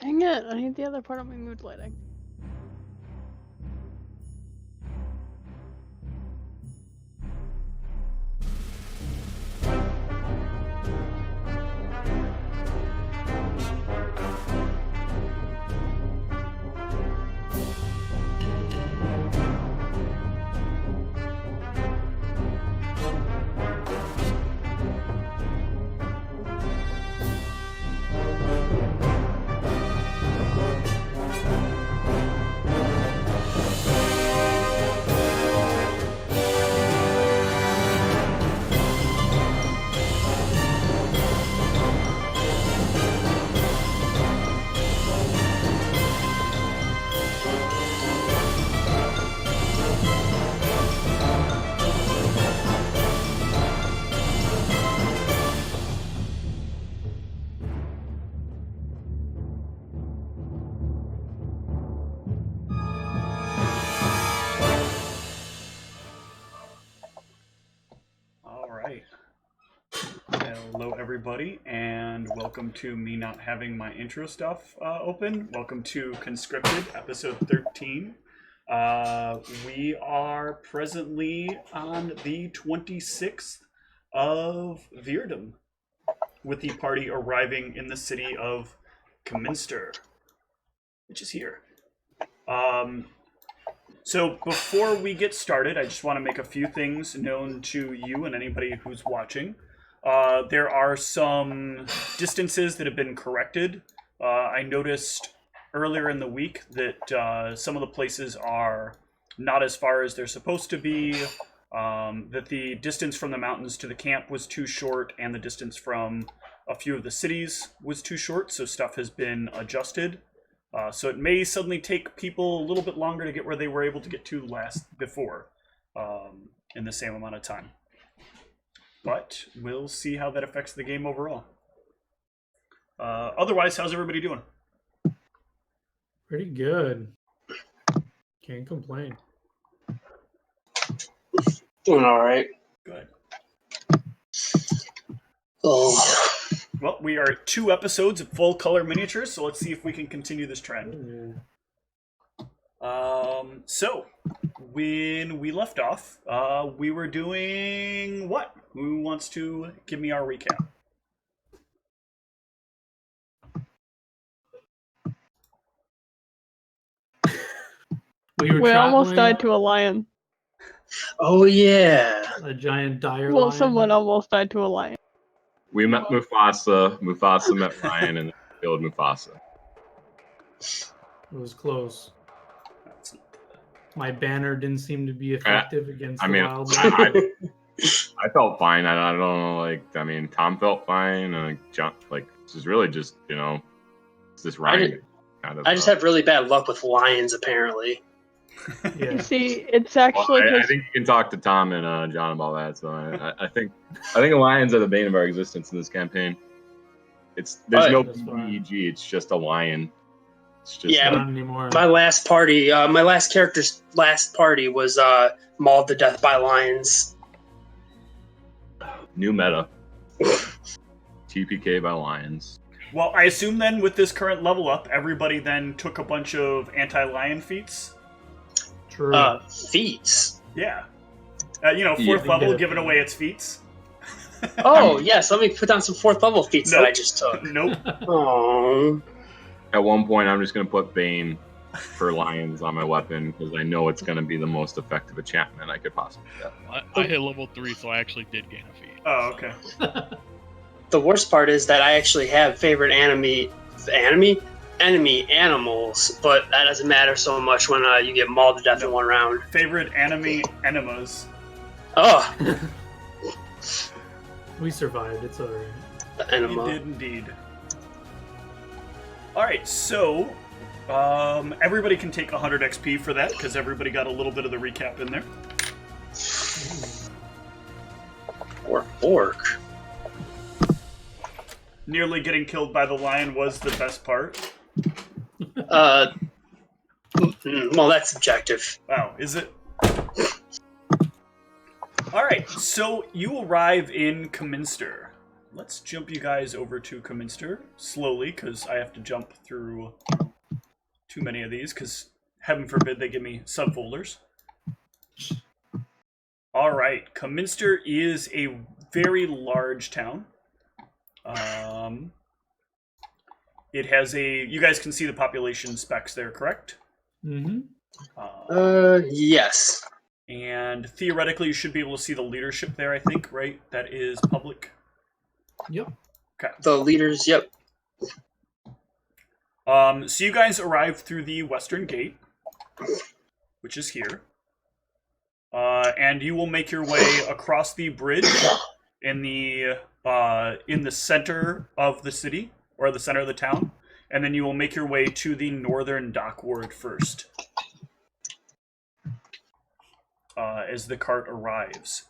Dang it, I need the other part of my mood lighting. Hello everybody, and welcome to me not having my intro stuff open. Welcome to Conscripted, episode 13. We are presently on the 26th of Virdum, with the party arriving in the city of Kminster, which is here. So before we get started, I just want to make a few things known to you and anybody who's watching. There are some distances that have been corrected. I noticed earlier in the week that some of the places are not as far as they're supposed to be, that the distance from the mountains to the camp was too short, and the distance from a few of the cities was too short, so stuff has been adjusted. So it may suddenly take people a little bit longer to get where they were able to get to before in the same amount of time. But we'll see how that affects the game overall. Otherwise, how's everybody doing? Pretty good. Can't complain. Doing all right. Good. Oh. Well, we are 2 episodes of full color miniatures, so let's see if we can continue this trend. So, when we left off, we were doing what? Who wants to give me our recap? We almost died to a lion. Oh, yeah. A giant dire Well, lion. someone almost died to a lion. We met Mufasa. Mufasa met Ryan and killed Mufasa. It was close. My banner didn't seem to be effective against the wild. I felt fine. I don't know. Tom felt fine. John, this is really just, it's this Ryan kind of. I just have really bad luck with lions, apparently. Yeah. You see, it's actually. Well, I think you can talk to Tom and John about that. So I think lions are the bane of our existence in this campaign. There's no PEG. It's just a lion. It's just not anymore. My last party, my last character's last party was mauled to death by lions. New meta. TPK by lions. Well, I assume then with this current level up, everybody then took a bunch of anti-lion feats. True. Feats? Yeah. 4th level, giving away its feats. Oh, yes, let me put down some 4th level feats that I just took. Nope. Oh. At one point, I'm just going to put Bane for lions on my weapon because I know it's going to be the most effective enchantment I could possibly get. I hit level 3, so I actually did gain a feat. Oh, okay. The worst part is that I actually have favorite enemy animals, but that doesn't matter so much when you get mauled to death in one round. Favorite enemy enemas. Oh. We survived. It's alright. The enema. You did indeed. Alright, so everybody can take 100 XP for that, because everybody got a little bit of the recap in there. Orc. Nearly getting killed by the lion was the best part. Well, that's subjective. Wow, is it? Alright, so you arrive in Kminster. let's jump you guys over to Comminster slowly, because I have to jump through too many of these, because heaven forbid they give me subfolders. All right, Comminster is a very large town. It has a... You guys can see the population specs there, correct? Mm-hmm. Yes. And theoretically, you should be able to see the leadership there, I think, right? That is public. Yep. Okay. The leaders, yep. So you guys arrive through the western gate, which is here. And you will make your way across the bridge in the center of the city, or the center of the town. And then you will make your way to the northern dock ward first. As the cart arrives.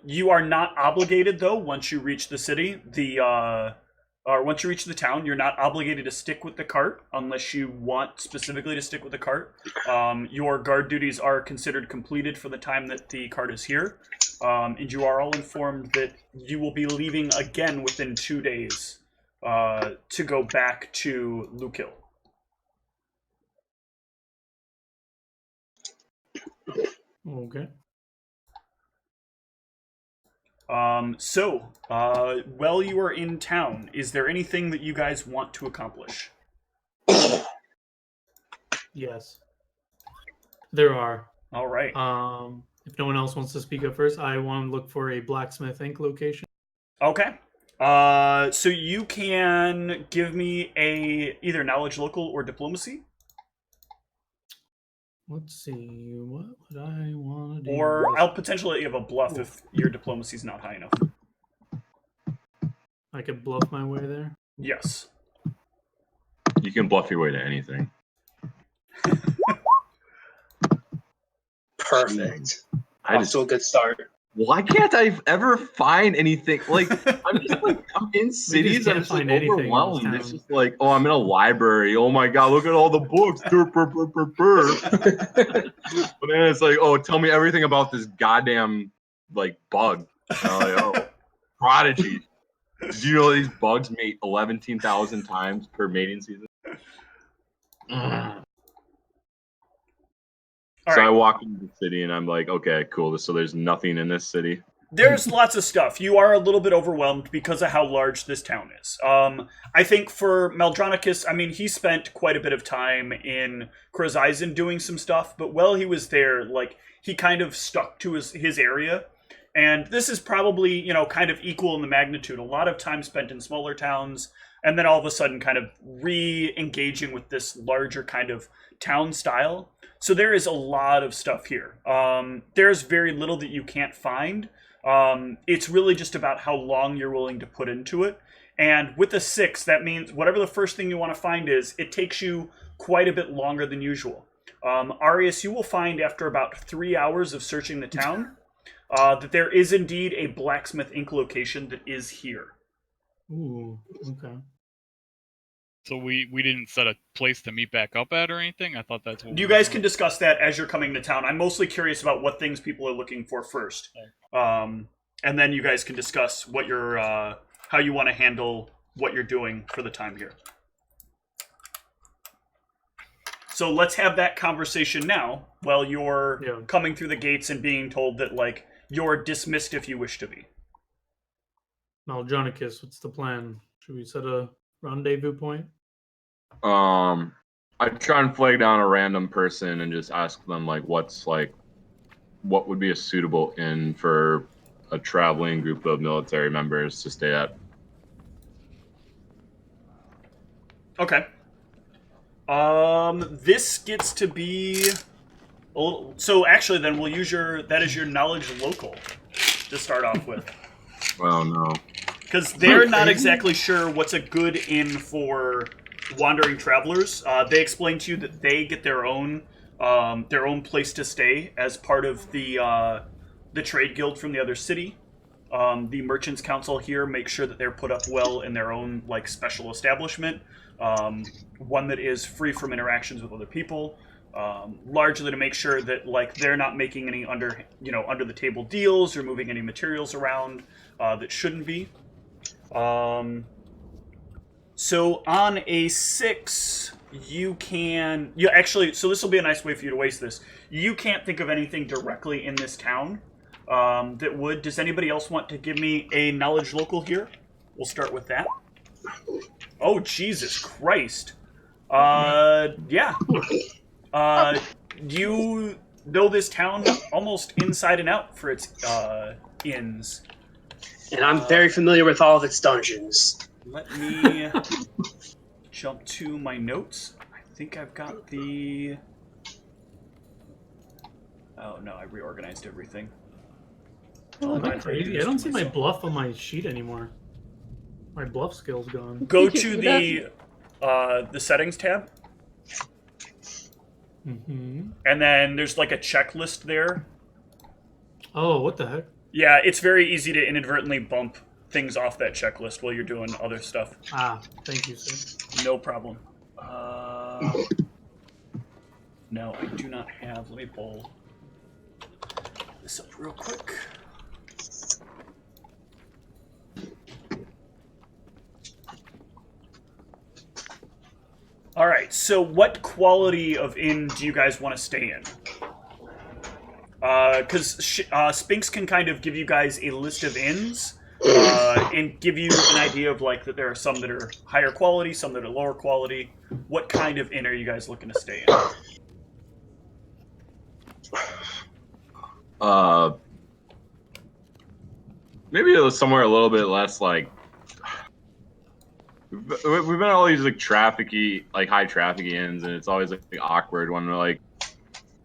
You are not obligated, though, once you reach the city. Once you reach the town, you're not obligated to stick with the cart unless you want specifically to stick with the cart. Your guard duties are considered completed for the time that the cart is here. And you are all informed that you will be leaving again within 2 days to go back to Lukill. Okay. While you are in town, is there anything that you guys want to accomplish? Yes. There are. All right. If no one else wants to speak up first, I want to look for a Blacksmith Inc. location. Okay. So you can give me either knowledge local or diplomacy. Let's see, what would I want to do? Or I'll potentially have a bluff if your diplomacy's not high enough. I could bluff my way there? Yes. You can bluff your way to anything. Perfect. I Off to a good start. Why can't I ever find anything? Like, I'm just like, I'm in cities and I'm just like overwhelmed. It's just like, oh, I'm in a library. Oh my god, look at all the books. But then it's like, oh, tell me everything about this goddamn like bug. Like, oh, Prodigy. Did you know these bugs mate 11,000 times per mating season? So I walk into the city and I'm like, okay, cool. So there's nothing in this city. There's lots of stuff. You are a little bit overwhelmed because of how large this town is. I think for Maldronicus, I mean, he spent quite a bit of time in Krozizen doing some stuff, but while he was there, like, he kind of stuck to his area. And this is probably, you know, kind of equal in the magnitude. A lot of time spent in smaller towns, and then all of a sudden kind of re-engaging with this larger kind of town style. So there is a lot of stuff here. There's very little that you can't find. It's really just about how long you're willing to put into it. And with a 6, that means whatever the first thing you want to find is, it takes you quite a bit longer than usual. Arius, you will find after about 3 hours of searching the town that there is indeed a Blacksmith Inc. location that is here. Ooh, okay. So we didn't set a place to meet back up at or anything? I thought that's what you guys can discuss that as you're coming to town. I'm mostly curious about what things people are looking for first. And then you guys can discuss what your how you want to handle what you're doing for the time here. So let's have that conversation now while you're coming through the gates and being told that, like, you're dismissed if you wish to be. Maldronicus, what's the plan? Should we set a rendezvous point? I try and flag down a random person and just ask them what would be a suitable inn for a traveling group of military members to stay at. Okay. This gets to be a little, so actually then we'll use that is your knowledge local to start off with. Well, no. Because they're not exactly sure what's a good inn for wandering travelers. They explain to you that they get their own place to stay as part of the trade guild from the other city. The Merchants Council here makes sure that they're put up well in their own special establishment, one that is free from interactions with other people, largely to make sure that they're not making any under the table deals or moving any materials around that shouldn't be. So on a 6, you can... actually, so this will be a nice way for you to waste this. You can't think of anything directly in this town that would. Does anybody else want to give me a knowledge local here? We'll start with that. Oh, Jesus Christ. Yeah. You know this town almost inside and out for its inns. And I'm very familiar with all of its dungeons. Let me jump to my notes. I think I've got the... Oh, no, I reorganized everything. Oh, that's crazy. I don't see my bluff on my sheet anymore. My bluff skill's gone. Go to the settings tab. Mm-hmm. And then there's like a checklist there. Oh, what the heck? Yeah, it's very easy to inadvertently bump things off that checklist while you're doing other stuff. Ah, thank you, sir. No problem. No, I do not have. Let me pull this up real quick. All right, so what quality of inn do you guys want to stay in? Because Spinks can kind of give you guys a list of inns and give you an idea of like that there are some that are higher quality, some that are lower quality. What kind of inn are you guys looking to stay in? Maybe it was somewhere a little bit less like. We've been at all these like trafficy, like high traffic inns, and it's always like awkward when we're like,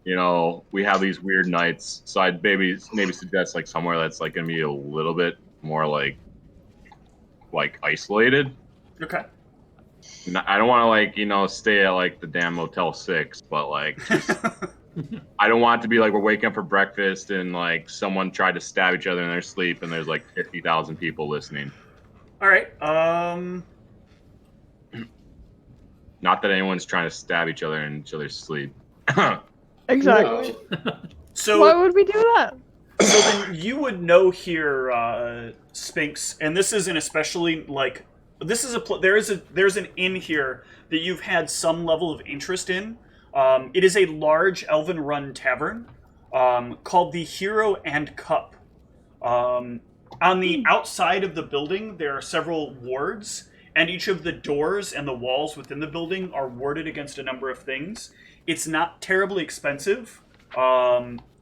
you know, we have these weird nights. So I'd maybe suggest like somewhere that's like gonna be a little bit more like isolated. Okay. I don't want to like, you know, stay at like the damn Motel 6, but like just, I don't want it to be like we're waking up for breakfast and like someone tried to stab each other in their sleep and there's like 50,000 people listening. All right. Not that anyone's trying to stab each other in each other's sleep. Exactly. So why would we do that? So then you would know here, Spinks, and this isn't especially like this is there's an inn here that you've had some level of interest in. It is a large elven-run tavern called the Hero and Cup. On the outside of the building, there are several wards, and each of the doors and the walls within the building are warded against a number of things. It's not terribly expensive.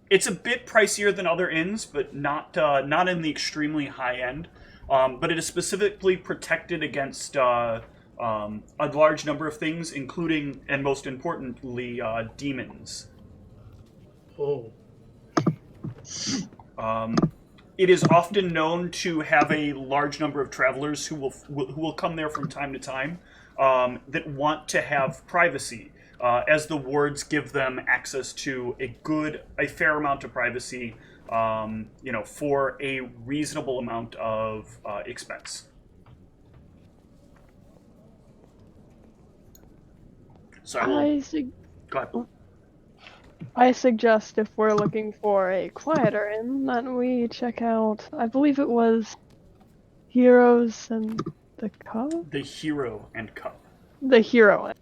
It's a bit pricier than other inns, but not in the extremely high end. But it is specifically protected against a large number of things, including, and most importantly, demons. Oh. It is often known to have a large number of travelers who will come there from time to time that want to have privacy, as the wards give them access to a fair amount of privacy, for a reasonable amount of expense. So go ahead. I suggest if we're looking for a quieter inn, that we check out, I believe it was Heroes and the Cup? The Hero and Cup. The Hero Inn.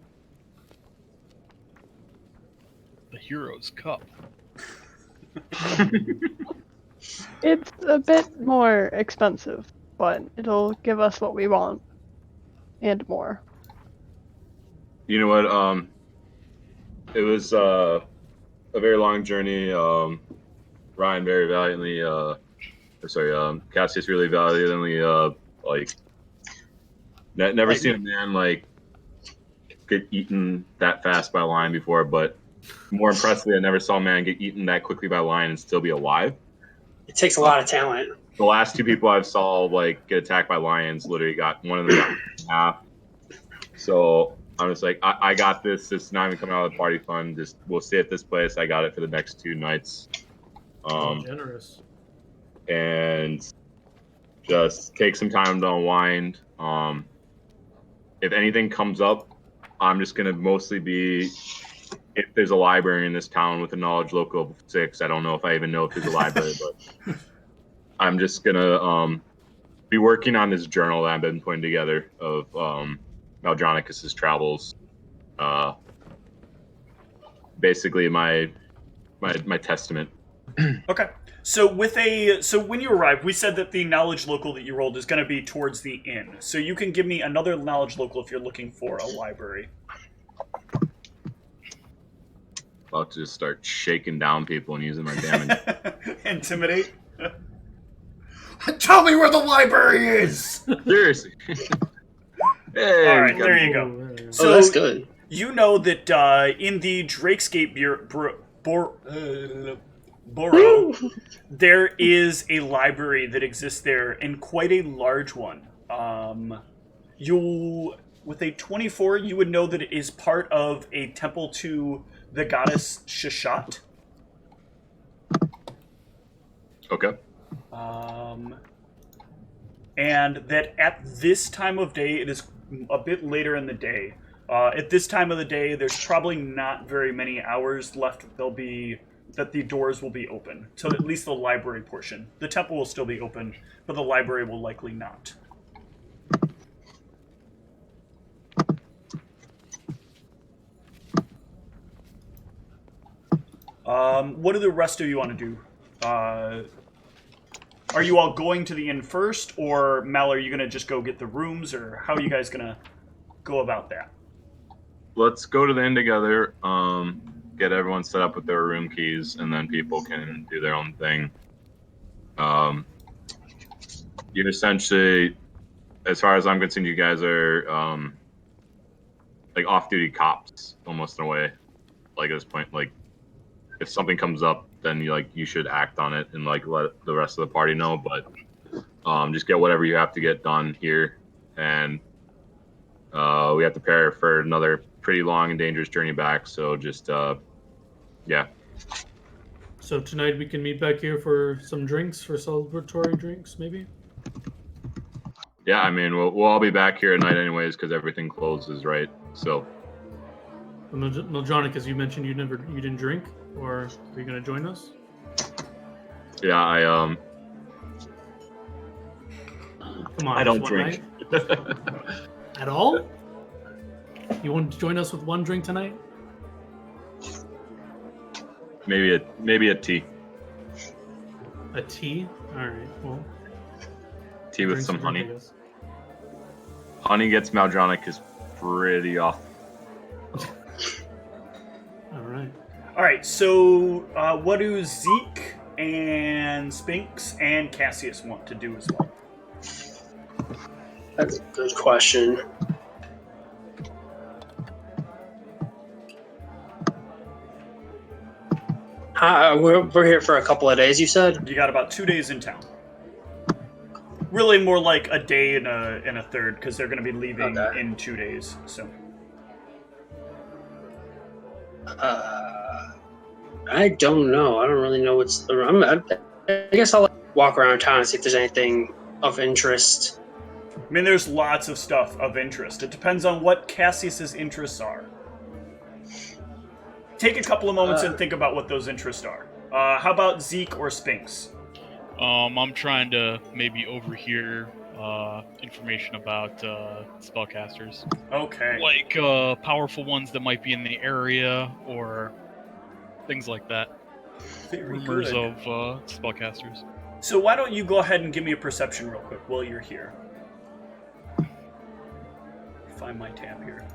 The Hero's Cup. It's a bit more expensive, but it'll give us what we want. And more. You know what? It was a very long journey. Ryan very valiantly, Cassius really valiantly, never seen a man like get eaten that fast by a lion before. But more impressively, I never saw a man get eaten that quickly by a lion and still be alive. It takes a lot of talent. The last two people I've saw like get attacked by lions literally got one of them got in half. So I'm just like, I got this. It's not even coming out of the party fund. Just we'll stay at this place. I got it for the next 2 nights. Generous. And just take some time to unwind. If anything comes up, I'm just gonna mostly be if there's a library in this town with a knowledge local of 6. I don't know if I even know if there's a library, but I'm just gonna be working on this journal that I've been putting together of Maldronicus's travels. Basically, my testament. Okay. So when you arrive, we said that the knowledge local that you rolled is going to be towards the inn. So you can give me another knowledge local if you're looking for a library. About to just start shaking down people and using my damage. Intimidate. Tell me where the library is. Seriously. Hey, all right, there you go. So that's good. You know that in the Drakescape Borough, there is a library that exists there, and quite a large one. With a 24, you would know that it is part of a temple to the goddess Shashat. Okay. And that at this time of day, it is a bit later in the day. At this time of the day, there's probably not very many hours left that the doors will be open. So at least the library portion. The temple will still be open, but the library will likely not. What do the rest of you want to do? Are you all going to the inn first, or Mal, are you going to just go get the rooms, or how are you guys going to go about that? Let's go to the inn together, get everyone set up with their room keys, and then people can do their own thing. You're essentially, as far as I'm concerned, you guys are like off-duty cops, almost in a way. Like at this point, like if something comes up, then you should act on it and like let the rest of the party know. But just get whatever you have to get done here, and we have to prepare for another pretty long and dangerous journey back. So just yeah. So tonight we can meet back here for some drinks, for celebratory drinks, maybe. Yeah, I mean we'll all be back here at night anyways because everything closes, right? So. Maldronicus, you mentioned you didn't drink, or are you going to join us? Yeah, Come on, I don't drink. At all? You want to join us with one drink tonight? Maybe a tea. A tea? All right. Well, tea with some honey. Honey gets Maldronicus pretty off. All right, so what do Zeke and Spinks and Cassius want to do as well? That's a good question. We're here for a couple of days, you said? You got about 2 days in town. Really more like a day and a third, because they're going to be leaving in 2 days. So. I don't know. I don't really know what's around. I guess I'll walk around town and see if there's anything of interest. I mean, there's lots of stuff of interest. It depends on what Cassius's interests are. Take a couple of moments and think about what those interests are. How about Zeke or Spinks? I'm trying to maybe overhear information about spellcasters. Okay. Like powerful ones that might be in the area, or things like that. Rumors of spellcasters. So why don't you go ahead and give me a perception real quick while you're here. Find my tab here.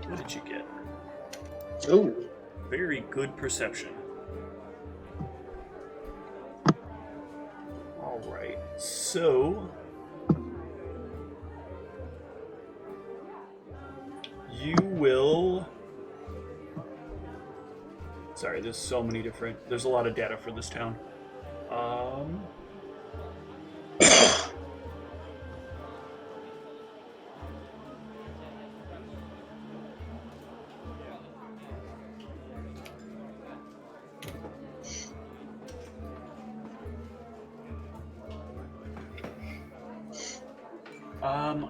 What did you get? Oh. Very good perception. Alright, so you will... Sorry, there's so many different... There's a lot of data for this town.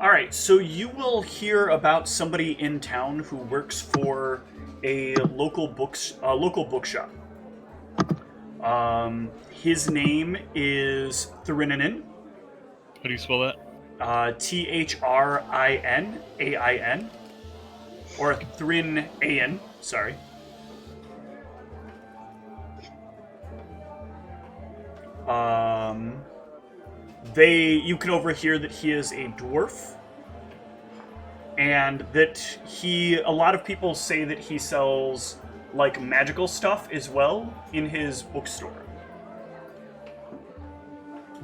Alright, so you will hear about somebody in town who works for a local bookshop. His name is Thrininain. How do you spell that? Thrinain. Or Thrin-Ain, sorry. You can overhear that he is a dwarf, and that a lot of people say that he sells like magical stuff as well in his bookstore.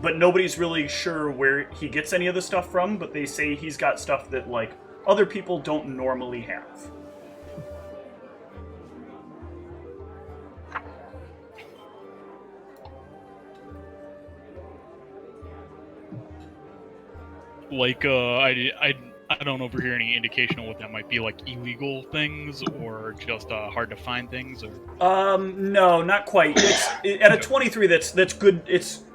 But nobody's really sure where he gets any of the stuff from, but they say he's got stuff that like other people don't normally have. Like, I don't overhear any indication of what that might be, like illegal things or just hard to find things, or. No, not quite. At a 23, that's good.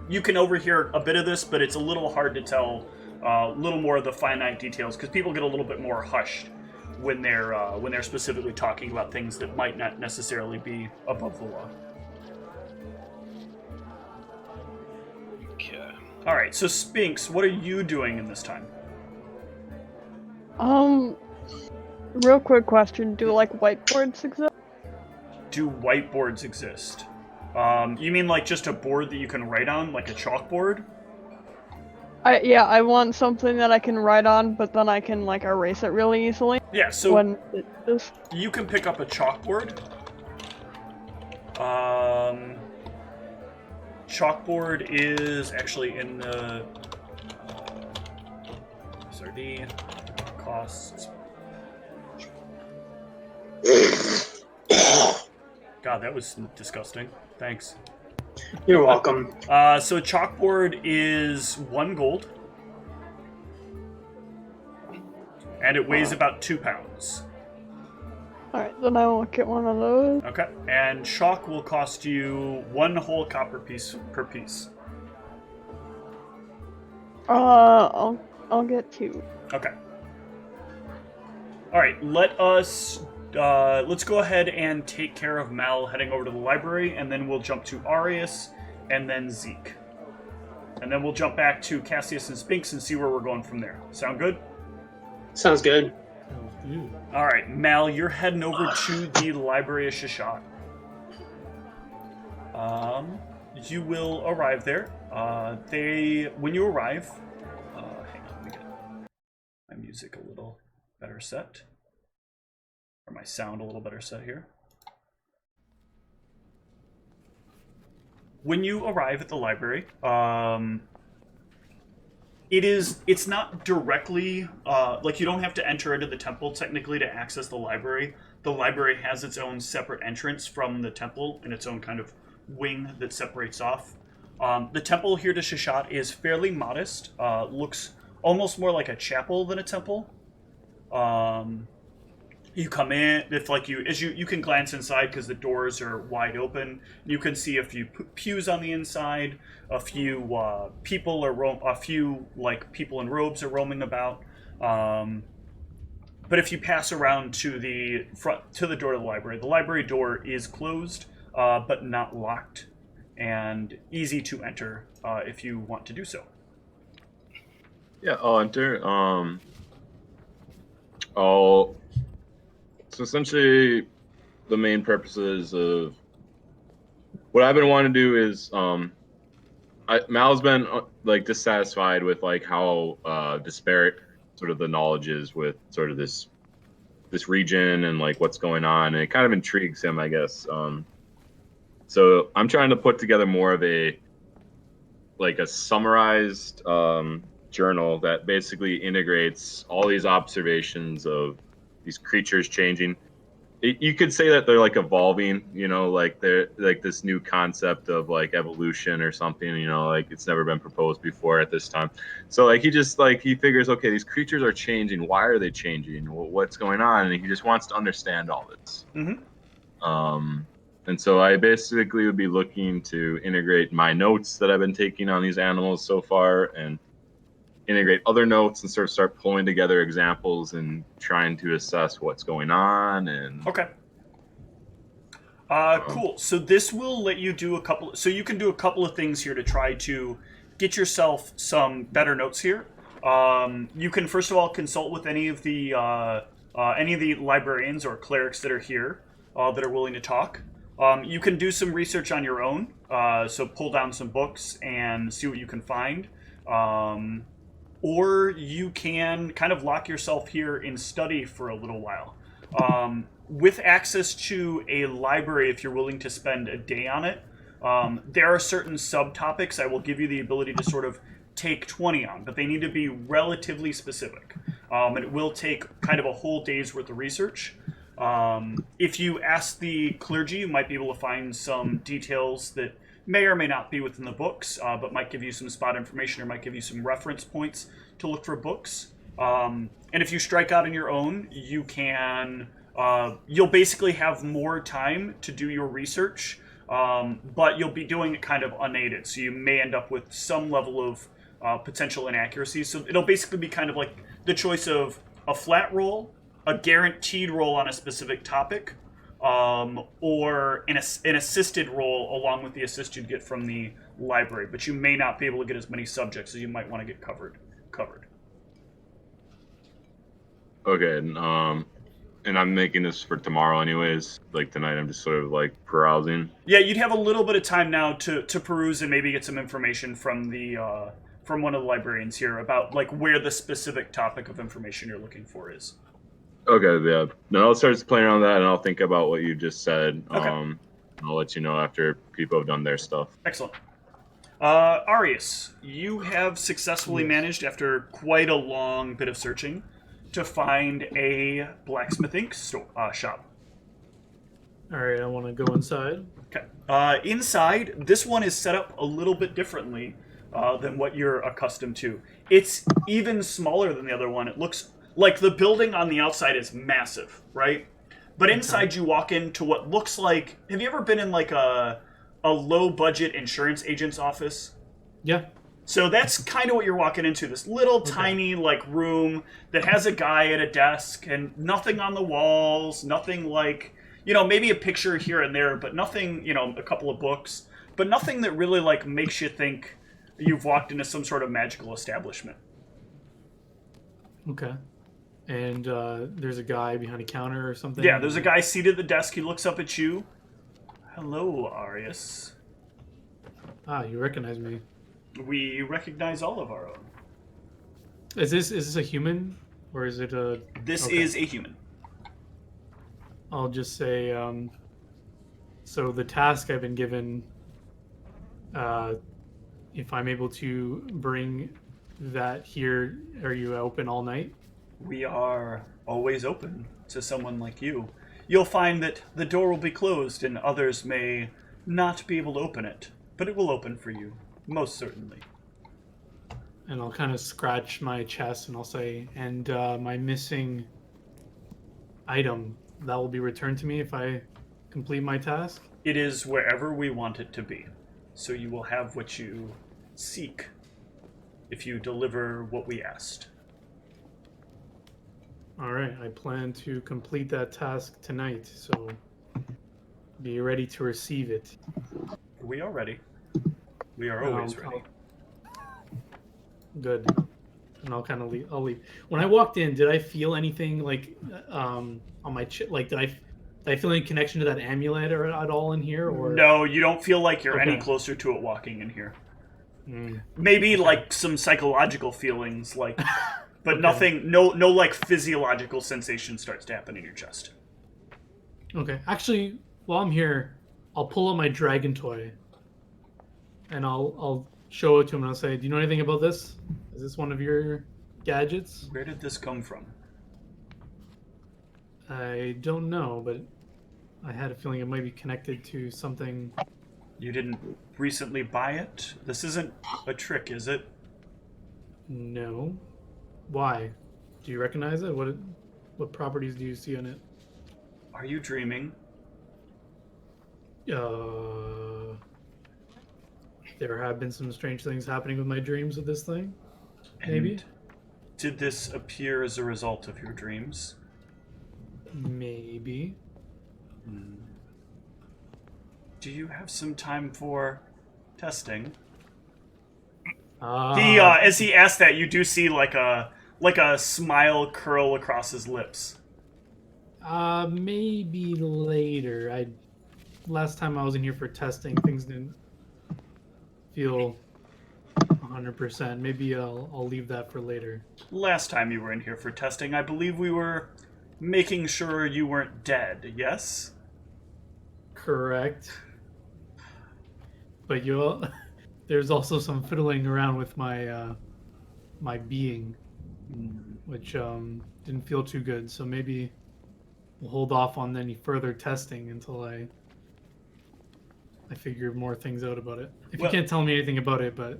You can overhear a bit of this, but it's a little hard to tell. A little more of the finite details because people get a little bit more hushed when they're specifically talking about things that might not necessarily be above the law. Okay. All right, so Spinks, what are you doing in this time? Real quick question: do like whiteboards exist? Do whiteboards exist? You mean like just a board that you can write on, like a chalkboard? I want something that I can write on, but then I can like erase it really easily. Yeah, so when it is. You can pick up a chalkboard. Chalkboard is actually in the SRD costs. God, that was disgusting. Thanks. You're welcome. So chalkboard is 1 gold. And it weighs about 2 pounds. Alright, then I will get one of those. Okay. And chalk will cost you 1 whole copper piece per piece. I'll get 2. Okay. Alright, let's go ahead and take care of Mal heading over to the library, and then we'll jump to Arius, and then Zeke. And then we'll jump back to Cassius and Spinks and see where we're going from there. Sound good? Sounds good. Alright, Mal, you're heading over to the Library of Shashat. You will arrive there. When you arrive... hang on, let me get my music a little better set. Or my sound a little better set here. When you arrive at the library, it's not directly, like you don't have to enter into the temple technically to access the library. The library has its own separate entrance from the temple and its own kind of wing that separates off. The temple here to Shashat is fairly modest, looks almost more like a chapel than a temple. You come in, you can glance inside because the doors are wide open. You can see a few pews on the inside, a few people in robes are roaming about. But if you pass around to the door of the library door is closed, but not locked, and easy to enter if you want to do so. Yeah, I'll enter. So essentially, the main purposes of what I've been wanting to do is, Mal's been dissatisfied with how disparate sort of the knowledge is with sort of this region and what's going on, and it kind of intrigues him, I guess. So I'm trying to put together more of a summarized journal that basically integrates all these observations of these creatures changing. You could say that they're evolving, they're this new concept of evolution or something, it's never been proposed before at this time. So he figures, okay, these creatures are changing. Why are they changing? What's going on? And he just wants to understand all this. Mm-hmm. And so I basically would be looking to integrate my notes that I've been taking on these animals so far and integrate other notes and sort of start pulling together examples and trying to assess what's going on. And okay. Cool. So this will let you do so you can do a couple of things here to try to get yourself some better notes here. You can first of all consult with any of the librarians or clerics that are here that are willing to talk. You can do some research on your own, so pull down some books and see what you can find. Or you can kind of lock yourself here and study for a little while. With access to a library, if you're willing to spend a day on it, there are certain subtopics I will give you the ability to sort of take 20 on, but they need to be relatively specific. And it will take kind of a whole day's worth of research. If you ask the clergy, you might be able to find some details that may or may not be within the books, but might give you some spot information or might give you some reference points to look for books. And if you strike out on your own, you can... you'll basically have more time to do your research, but you'll be doing it kind of unaided, so you may end up with some level of potential inaccuracy. So it'll basically be kind of like the choice of a flat roll, a guaranteed roll on a specific topic, or an assisted roll along with the assist you'd get from the library, but you may not be able to get as many subjects as you might want to get covered. Okay, and I'm making this for tomorrow anyways. Like tonight, I'm just sort of like perusing. Yeah, you'd have a little bit of time now to peruse and maybe get some information from the from one of the librarians here about like where the specific topic of information you're looking for is. Okay, yeah. Then I'll start playing around that, and I'll think about what you just said. Okay. I'll let you know after people have done their stuff. Excellent. Arius, you have successfully managed, after quite a long bit of searching, to find a blacksmithing shop. All right, I want to go inside. Okay. Inside, this one is set up a little bit differently than what you're accustomed to. It's even smaller than the other one. It looks like the building on the outside is massive, right? But inside you walk into what looks like... Have you ever been in like a low-budget insurance agent's office? Yeah. So that's kind of what you're walking into, this little tiny like room that has a guy at a desk and nothing on the walls, nothing like, maybe a picture here and there, but nothing, a couple of books, but nothing that really like makes you think you've walked into some sort of magical establishment. Okay. And there's a guy behind a counter or something? Yeah, there's a guy seated at the desk. He looks up at you. Hello, Arius. Ah, you recognize me. We recognize all of our own. Is this a human, or is it a... This is a human. I'll just say, so the task I've been given, if I'm able to bring that here, are you open all night? We are always open to someone like you. You'll find that the door will be closed and others may not be able to open it, but it will open for you, most certainly. And I'll kind of scratch my chest and I'll say, and my missing item, that will be returned to me if I complete my task? It is wherever we want it to be. So you will have what you seek if you deliver what we asked. All right, I plan to complete that task tonight, so be ready to receive it. We are ready. We are always ready. Good. And I'll kind of leave. I'll leave. When I walked in, did I feel anything like on my like did I feel any connection to that amulet or at all in here? Or no, you don't feel like you're any closer to it walking in here. Maybe like some psychological feelings, like, but nothing. No like physiological sensation starts to happen in your chest. Okay. Actually, while I'm here, I'll pull out my dragon toy, and I'll show it to him and I'll say, "Do you know anything about this? Is this one of your gadgets?" Where did this come from? I don't know, but I had a feeling it might be connected to something. You didn't recently buy it? This isn't a trick, is it? No. Why? Do you recognize it? What properties do you see on it? Are you dreaming? There have been some strange things happening with my dreams with this thing. Maybe. And did this appear as a result of your dreams? Maybe. do you have some time for testing? Uh, As he asks that, you do see like a smile curl across his lips. Maybe later. Last time I was in here for testing, things didn't feel 100%. Maybe I'll leave that for later. Last time you were in here for testing, I believe we were making sure you weren't dead, yes? Correct. But there's also some fiddling around with my my being, which didn't feel too good. So maybe we'll hold off on any further testing until I figure more things out about it. If you can't tell me anything about it, but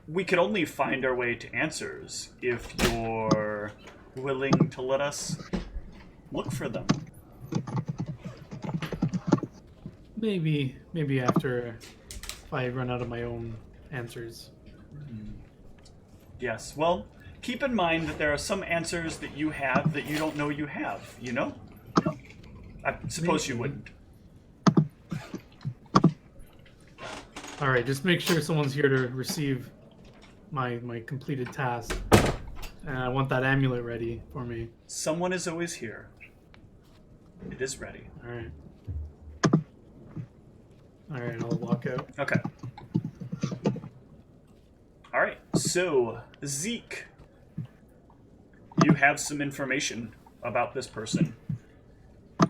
we could only find our way to answers if you're willing to let us look for them. maybe after if I run out of my own answers. Yes, well, keep in mind that there are some answers that you have that you don't know you have, you know? I suppose you wouldn't. All right, just make sure someone's here to receive my completed task. And I want that amulet ready for me. Someone is always here. It is ready. All right. All right, I'll walk out. Okay. All right, so Zeke, you have some information about this person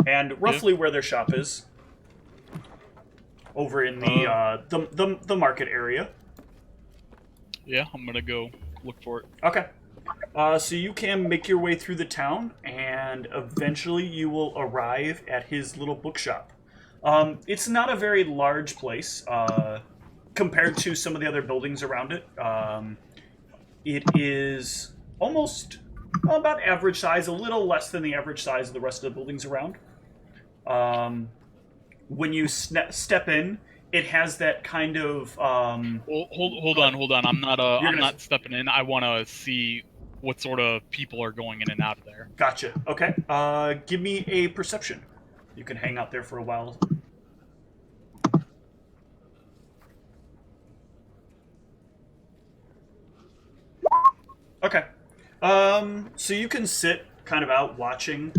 and roughly where their shop is. Over in the market area. Yeah, I'm gonna go look for it. Okay. So you can make your way through the town, and eventually you will arrive at his little bookshop. It's not a very large place compared to some of the other buildings around it. It is almost about average size, a little less than the average size of the rest of the buildings around. When you step in, it has that kind of. Hold on. I'm not stepping in. I want to see what sort of people are going in and out of there. Gotcha. Okay. Give me a perception. You can hang out there for a while. Okay. So you can sit kind of out watching.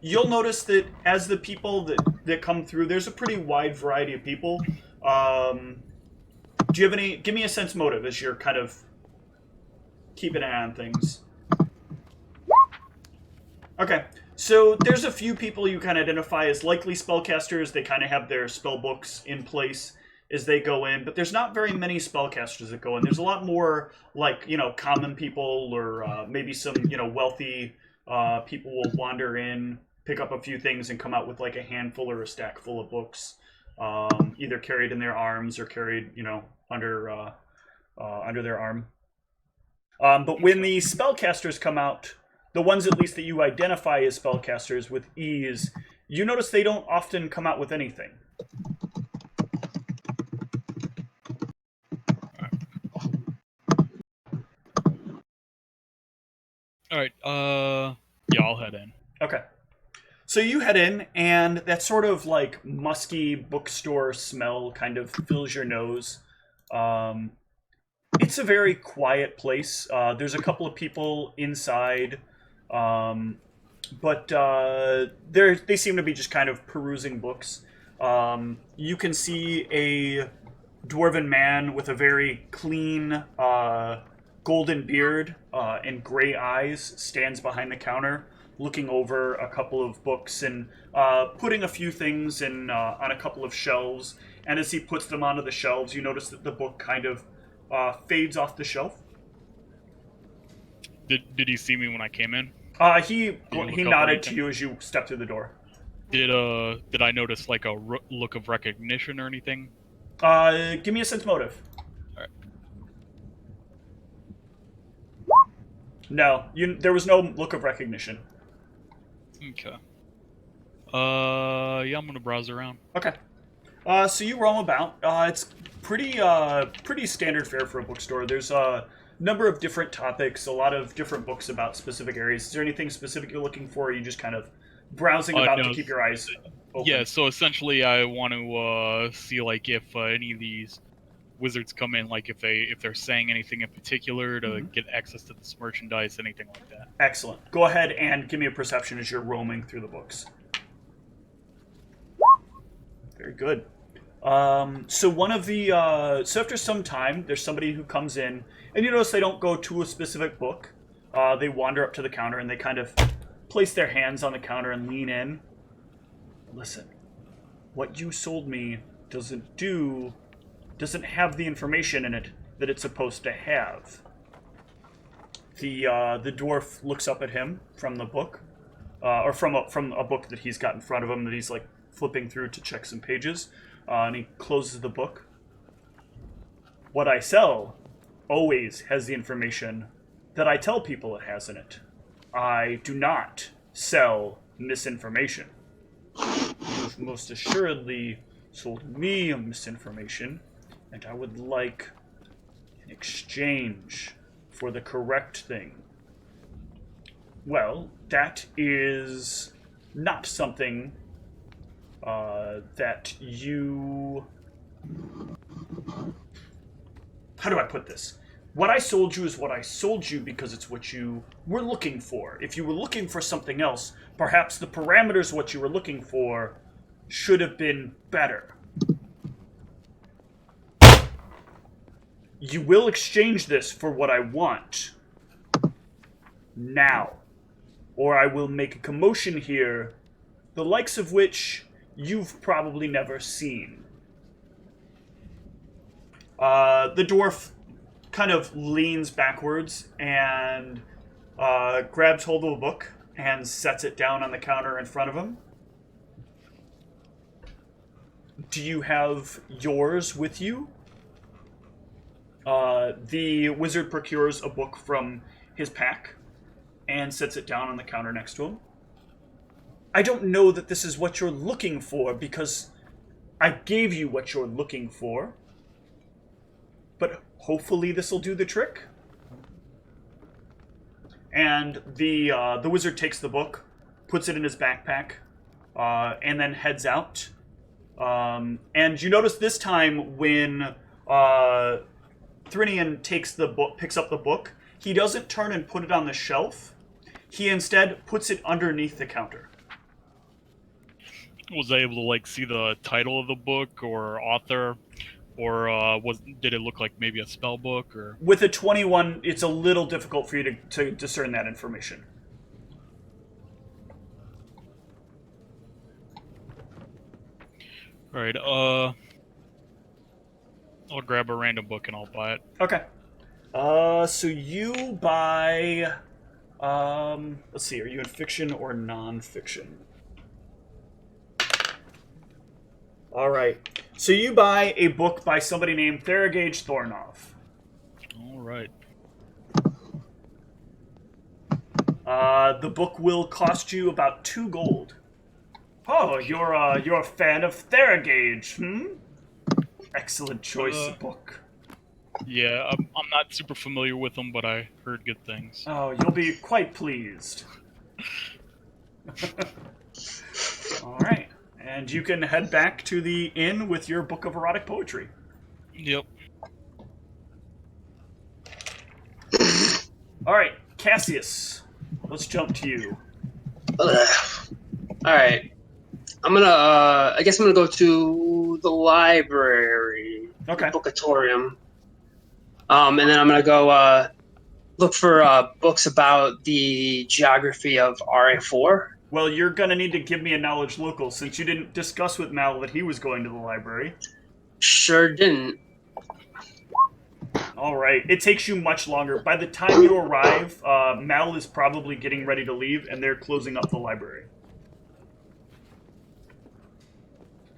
You'll notice that as the people that come through, there's a pretty wide variety of people. Do you have any? Give me a sense motive as you're kind of keeping an eye on things. Okay, so there's a few people you kind of identify as likely spellcasters. They kind of have their spell books in place as they go in, but there's not very many spellcasters that go in. There's a lot more like, common people or maybe some, wealthy people will wander in, pick up a few things, and come out with like a handful or a stack full of books, either carried in their arms or carried, under their arm. But when the spellcasters come out, the ones at least that you identify as spellcasters with ease, you notice they don't often come out with anything. All right. Yeah, I'll head in. Okay. So you head in, and that sort of like musky bookstore smell kind of fills your nose. It's a very quiet place. There's a couple of people inside, but they seem to be just kind of perusing books. You can see a dwarven man with a very clean golden beard and gray eyes stands behind the counter, looking over a couple of books and putting a few things in on a couple of shelves. And as he puts them onto the shelves, you notice that the book kind of fades off the shelf. Did he see me when I came in? He nodded to you as you stepped through the door. Did I notice like a look of recognition or anything? Give me a sense motive. All right. No, there was no look of recognition. Okay. Yeah, I'm gonna browse around. Okay. So you roam about. It's pretty standard fare for a bookstore. There's a number of different topics, a lot of different books about specific areas. Is there anything specific you're looking for, or are you just kind of browsing about to keep your eyes open? Yeah, so essentially I want to see like if any of these wizards come in, like if they're saying anything in particular to get access to this merchandise, anything like that. Excellent. Go ahead and give me a perception as you're roaming through the books. Very good. So one of the so after some time, there's somebody who comes in, and you notice they don't go to a specific book. They wander up to the counter and they kind of place their hands on the counter and lean in. Listen, what you sold me doesn't have the information in it that it's supposed to have. The dwarf looks up at him from the book, or from a book that he's got in front of him that he's like flipping through to check some pages, and he closes the book. What I sell always has the information that I tell people it has in it. I do not sell misinformation. You've most assuredly sold me a misinformation, and I would like an exchange for the correct thing. Well, that is not something that you... How do I put this? What I sold you is what I sold you because it's what you were looking for. If you were looking for something else, perhaps the parameters of what you were looking for should have been better. You will exchange this for what I want now, or I will make a commotion here, the likes of which you've probably never seen. The dwarf kind of leans backwards and grabs hold of a book and sets it down on the counter in front of him. Do you have yours with you? The wizard procures a book from his pack and sets it down on the counter next to him. I don't know that this is what you're looking for because I gave you what you're looking for, but hopefully this will do the trick. And the wizard takes the book, puts it in his backpack, and then heads out. And you notice this time when Thrinian picks up the book, he doesn't turn and put it on the shelf. He instead puts it underneath the counter. Was I able to like see the title of the book or author, or did it look like maybe a spell book? Or with a 21, it's a little difficult for you to discern that information. All right, I'll grab a random book and I'll buy it. Okay. So you buy, let's see, are you in fiction or non-fiction? All right. So you buy a book by somebody named Theragage Thornov. All right. The book will cost you about 2 gold. Oh, you're a fan of Theragage, Excellent choice of book. Yeah, I'm not super familiar with them, but I heard good things. Oh, you'll be quite pleased. All right. And you can head back to the inn with your book of erotic poetry. Yep. All right, Cassius, let's jump to you. All right. I guess I'm gonna go to the library. Okay. Bookatorium. And then I'm gonna go look for books about the geography of RA4. Well, you're going to need to give me a knowledge local since you didn't discuss with Mal that he was going to the library. Sure didn't. All right. It takes you much longer. By the time you arrive, Mal is probably getting ready to leave, and they're closing up the library.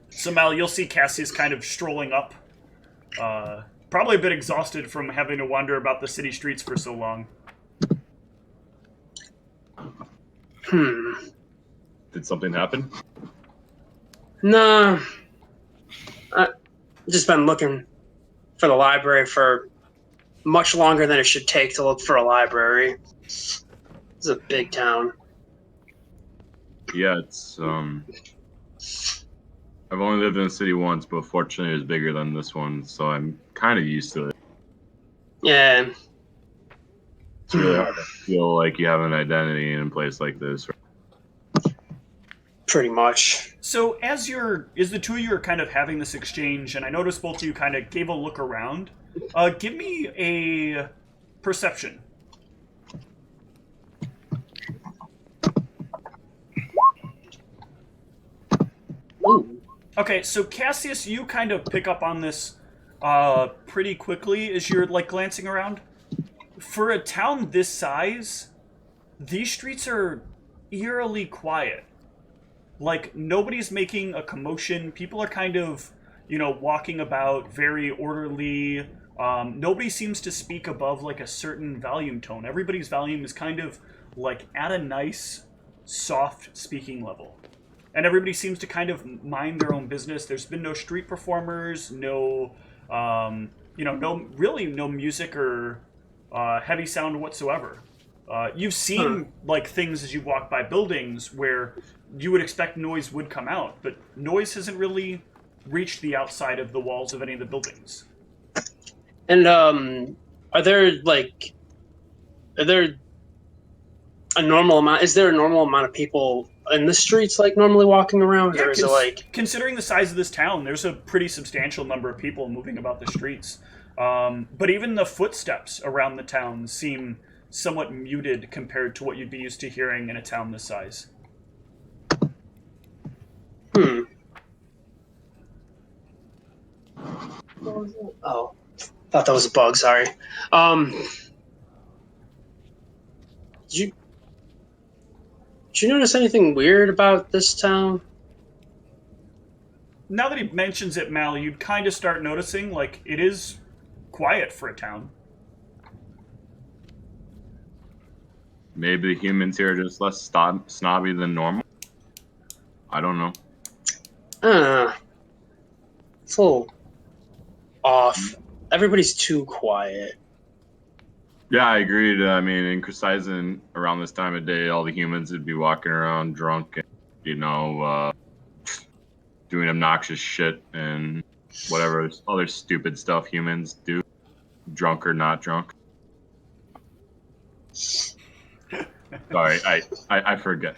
So, Mal, you'll see Cassius kind of strolling up. Probably a bit exhausted from having to wander about the city streets for so long. Did something happen? No. I've just been looking for the library for much longer than it should take to look for a library. This is a big town. Yeah, it's I've only lived in a city once, but fortunately it was bigger than this one, so I'm kind of used to it. Yeah. It's really hard to feel like you have an identity in a place like this. Pretty much. So as the two of you are kind of having this exchange, and I noticed both of you kind of gave a look around. Give me a perception. Ooh. Okay, so Cassius, you kind of pick up on this pretty quickly as you're like glancing around. For a town this size, these streets are eerily quiet. Like, nobody's making a commotion. People are kind of, walking about very orderly. Nobody seems to speak above like a certain volume tone. Everybody's volume is kind of like at a nice, soft speaking level. And everybody seems to kind of mind their own business. There's been no street performers, no music or heavy sound whatsoever. You've seen like things as you walk by buildings where you would expect noise would come out, but noise hasn't really reached the outside of the walls of any of the buildings. And are there a normal amount? Is there a normal amount of people in the streets like normally walking around, Yeah, or is it like? Considering the size of this town, there's a pretty substantial number of people moving about the streets. But even the footsteps around the town seem somewhat muted compared to what you'd be used to hearing in a town this size. Oh, thought that was a bug. Sorry. Did you notice anything weird about this town? Now that he mentions it, Mal, you'd kind of start noticing, like, it is quiet for a town. Maybe the humans here are just less snobby than normal. I don't know. It's a little off. Everybody's too quiet. Yeah, I agreed. I mean, in Crisaisen, around this time of day, all the humans would be walking around drunk and, doing obnoxious shit and whatever other stupid stuff humans do, drunk or not drunk. Sorry, I forget.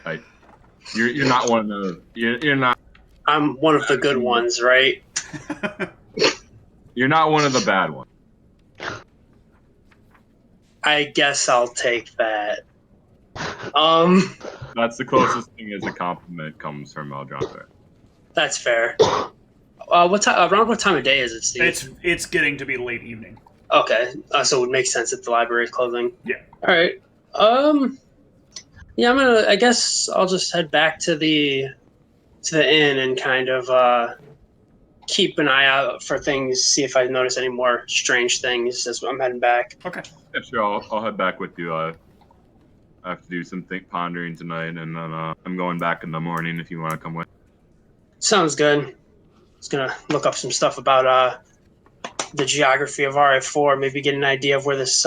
You're not one of the. You're not. I'm one of the good ones, right? You're not one of the bad ones. I guess I'll take that. That's the closest thing as a compliment comes from Eldronter. That's fair. Around what time of day is it, Steve? It's getting to be late evening. Okay, so it would make sense if the library is closing. Yeah. All right. Yeah, I guess I'll just head back to the inn and kind of keep an eye out for things. See if I notice any more strange things as I'm heading back. Okay. Yeah, sure. I'll head back with you. I have to do some pondering tonight, and then I'm going back in the morning if you want to come with. Sounds good. Just gonna look up some stuff about the geography of RA4. Maybe get an idea of where this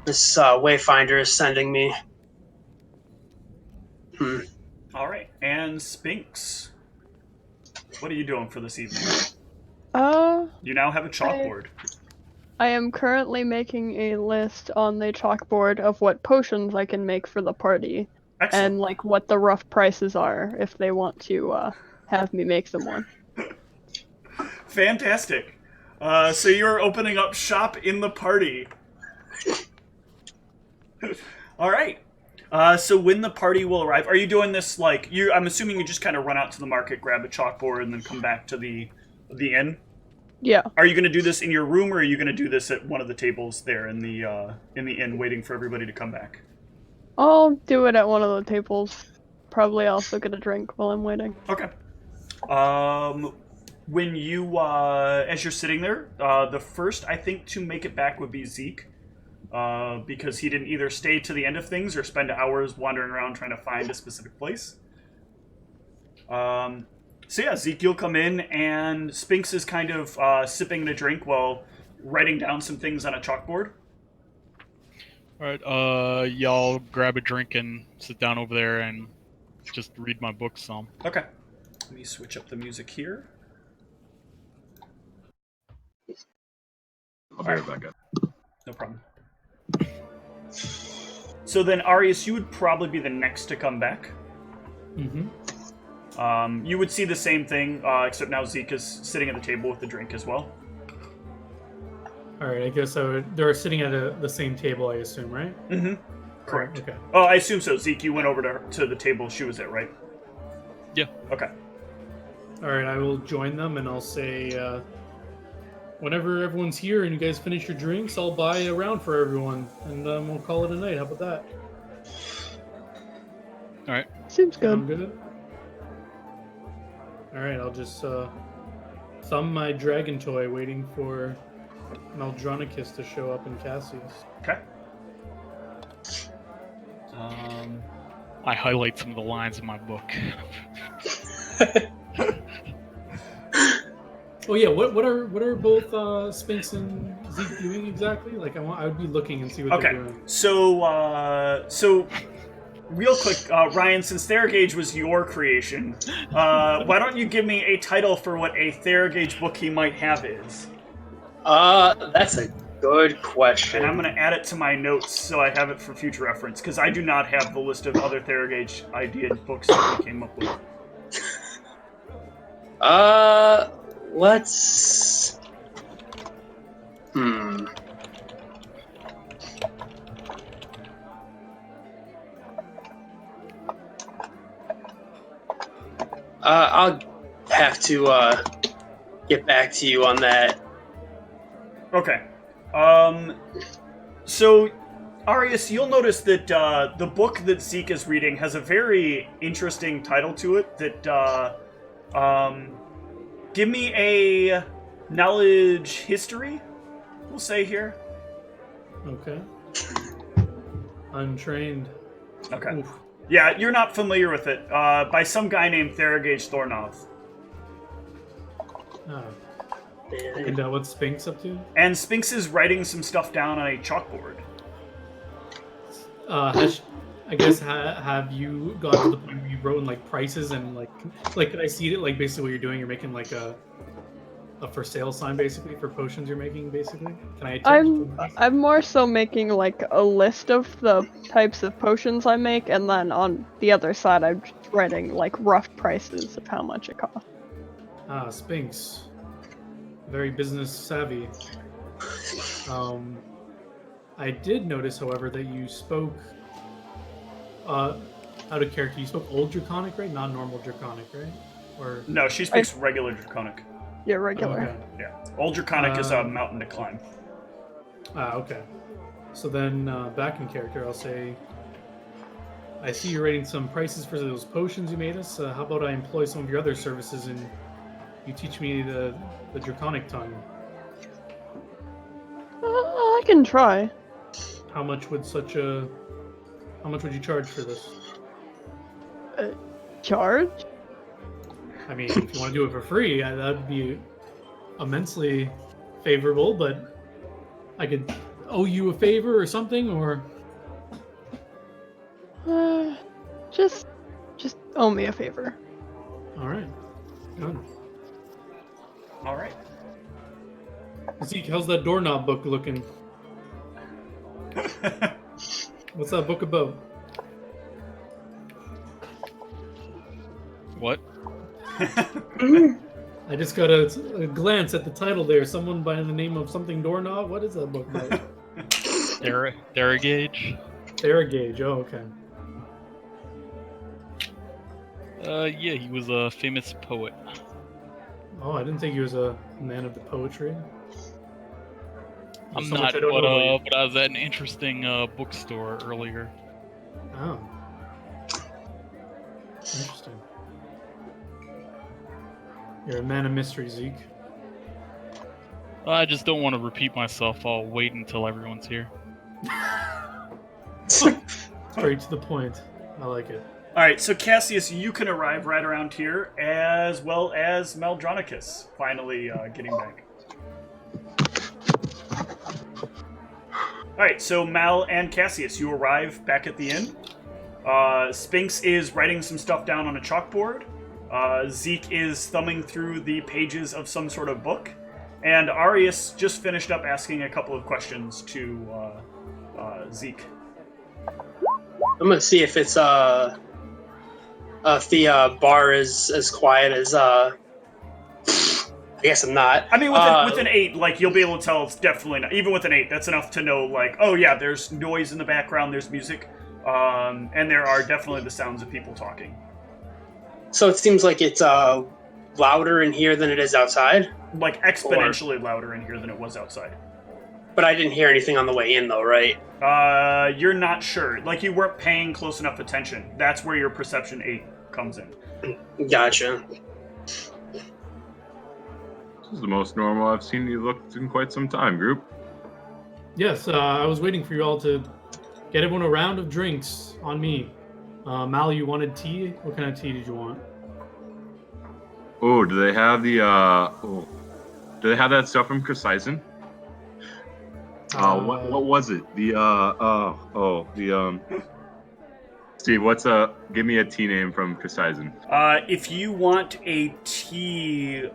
wayfinder is sending me. All right. And Spinks, what are you doing for this evening? You now have a chalkboard. I am currently making a list on the chalkboard of what potions I can make for the party. Excellent. And like what the rough prices are if they want to have me make them one. Fantastic. So you're opening up shop in the party. All right. So when the party will arrive, are you doing this like you? I'm assuming you just kind of run out to the market, grab a chalkboard, and then come back to the inn. Yeah. Are you going to do this in your room, or are you going to do this at one of the tables there in the inn, waiting for everybody to come back? I'll do it at one of the tables. Probably also get a drink while I'm waiting. Okay. When you, as you're sitting there, the first, I think, to make it back would be Zeke. Because he didn't either stay to the end of things or spend hours wandering around trying to find a specific place. So yeah, Zeke, you'll come in, and Spinks is kind of sipping a drink while writing down some things on a chalkboard. Alright, y'all grab a drink and sit down over there, and just read my book some. Okay. Let me switch up the music here. I'll be right back. No problem. So then, Arius, you would probably be the next to come back. Mm-hmm. You would see the same thing, except now Zeke is sitting at the table with the drink as well. All right, I guess they're sitting at the same table, I assume, right? Mm-hmm. Correct. Okay. Oh, I assume so. Zeke, you went over to the table she was at, right? Yeah. Okay. All right, I will join them, and I'll say, whenever everyone's here and you guys finish your drinks, I'll buy a round for everyone, and we'll call it a night. How about that? All right. Seems Sound good. good? All right, I'll just thumb my dragon toy, waiting for Maldronicus to show up in Cassius. Okay. I highlight some of the lines in my book. Oh yeah, what are both Sphinx and Zeke doing exactly? Like I would be looking and see what they're Okay. doing. So real quick, Ryan, since Theragage was your creation, why don't you give me a title for what a Theragage book he might have is? That's a good question. And I'm going to add it to my notes so I have it for future reference, because I do not have the list of other Theragage idea books that we came up with. Let's... I'll have to, get back to you on that. Okay. So, Arius, you'll notice that the book that Zeke is reading has a very interesting title to it that, give me a knowledge history, we'll say here. Okay. Untrained. Okay. Oof. Yeah, you're not familiar with it. By some guy named Theragage Thornoth. Ah. And what's Sphinx up to? And Sphinx is writing some stuff down on a chalkboard. I guess have you gone to the point where you wrote in like prices and like can I see it, like basically what you're doing? You're making like a for sale sign basically for potions you're making basically. Can I? I'm more so making like a list of the types of potions I make, and then on the other side I'm just writing like rough prices of how much it costs. Ah, Sphinx. Very business savvy. I did notice, however, that you spoke out of character. You spoke Old Draconic, right? Not normal Draconic, right? Or No, she speaks regular Draconic. Yeah, regular. okay. Yeah. Old Draconic is a mountain to climb. Ah, okay. So then, back in character, I'll say, I see you're rating some prices for those potions you made us. How about I employ some of your other services and you teach me the Draconic tongue? I can try. How much would you charge for this? Charge? I mean, if you want to do it for free, that would be immensely favorable, but I could owe you a favor or something, or... Just owe me a favor. Alright. Done. Alright. Zeke, how's that doorknob book looking? What's that book about? What? I just got a glance at the title there. Someone by the name of something doorknob? What is that book about? Theragage? Theragage, oh, okay. Yeah, he was a famous poet. Oh, I didn't think he was a man of the poetry. I'm So much not, I don't know about you. but I was at an interesting bookstore earlier. Oh. Interesting. You're a man of mystery, Zeke. I just don't want to repeat myself. I'll wait until everyone's here. Straight to the point. I like it. Alright, so Cassius, you can arrive right around here, as well as Maldronicus, finally getting back. Alright, so Mal and Cassius, you arrive back at the inn. Spinks is writing some stuff down on a chalkboard. Zeke is thumbing through the pages of some sort of book. And Arius just finished up asking a couple of questions to Zeke. I'm gonna see if it's if the bar is as quiet as I guess I'm not. I mean, with an 8, like, you'll be able to tell it's definitely not. Even with an 8, that's enough to know, like, oh yeah, there's noise in the background, there's music, and there are definitely the sounds of people talking. So it seems like it's louder in here than it is outside. Like, exponentially louder in here than it was outside. But I didn't hear anything on the way in, though, right? You're not sure. Like, you weren't paying close enough attention. That's where your perception 8 comes in. Gotcha. This is the most normal I've seen you look in quite some time, group. Yes, I was waiting for you all to get everyone a round of drinks on me. Mal, you wanted tea? What kind of tea did you want? Oh, do they have the do they have that stuff from Chrysaisen? What was it? Steve, give me a tea name from Chrysaisen. If you want a tea,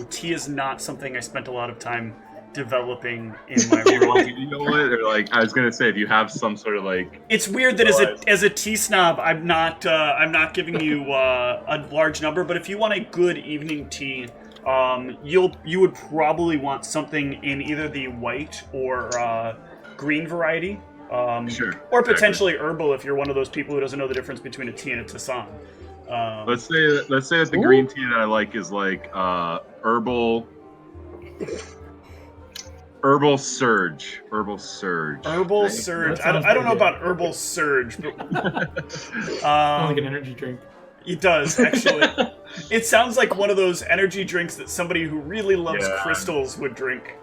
tea is not something I spent a lot of time developing in my room. You know what? Or like, I was gonna say, if you have some sort of like, it's weird that as a tea snob, I'm not giving you a large number. But if you want a good evening tea, you would probably want something in either the white or green variety. Sure. Or potentially herbal if you're one of those people who doesn't know the difference between a tea and a tisane. Let's say that the green tea that I like is like herbal surge. Herbal surge. Herbal surge. I don't know about herbal surge, but Sounds like an energy drink. It does, actually. It sounds like one of those energy drinks that somebody who really loves crystals would drink.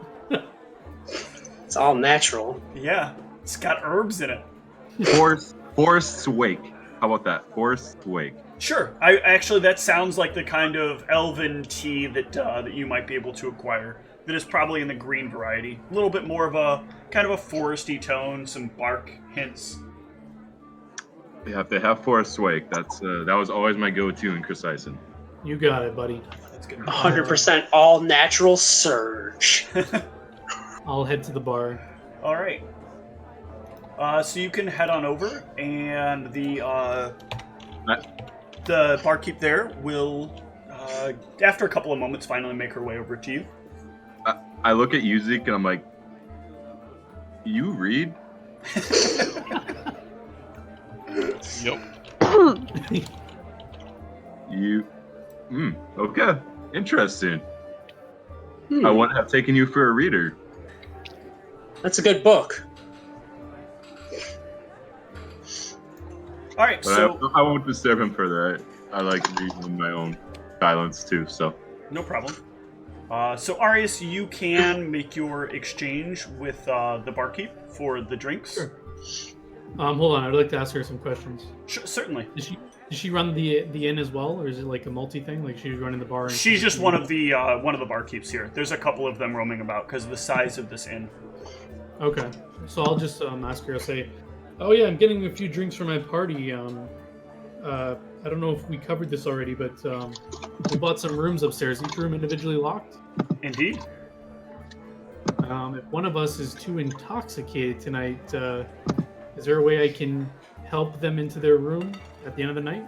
It's all natural. Yeah, it's got herbs in it. Forest's Wake. How about that? Forest's Wake. Sure. That sounds like the kind of elven tea that you might be able to acquire. That is probably in the green variety. A little bit more of a kind of a foresty tone, some bark hints. Yeah, if they have Forest's Wake, that was always my go-to in Chrysaisen. You got it, buddy. That's good. 100% all natural surge. I'll head to the bar. All right. So you can head on over, and the barkeep there will, after a couple of moments, finally make her way over to you. I look at you, Zeke, and I'm like, you read? Yep. Okay. Interesting. I wouldn't have taken you for a reader. That's a good book. All right, But so I won't disturb him further. I like reading in my own silence, too, so. no problem. So Arius, you can make your exchange with the barkeep for the drinks. Sure. Hold on, I'd like to ask her some questions. Sure, certainly. Does she run the inn as well, or is it like a multi thing? Like she's running the bar? And She's just one of the barkeeps here. There's a couple of them roaming about because of the size of this inn. Okay, so I'll just ask her. I'll say, "Oh yeah, I'm getting a few drinks for my party. I don't know if we covered this already, but we bought some rooms upstairs. Each room individually locked. Indeed. If one of us is too intoxicated tonight, is there a way I can help them into their room at the end of the night?"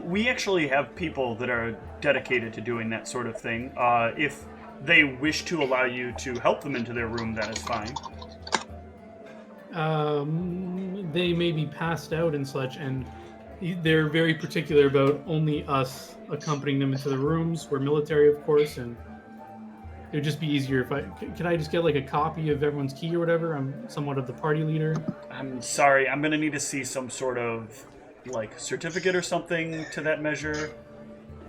We actually have people that are dedicated to doing that sort of thing. If they wish to allow you to help them into their room, that is fine. They may be passed out and such, and they're very particular about only us accompanying them into the rooms. We're military, of course, and it would just be easier if could I just get like a copy of everyone's key or whatever? I'm somewhat of the party leader. I'm sorry, I'm gonna need to see some sort of like certificate or something to that measure.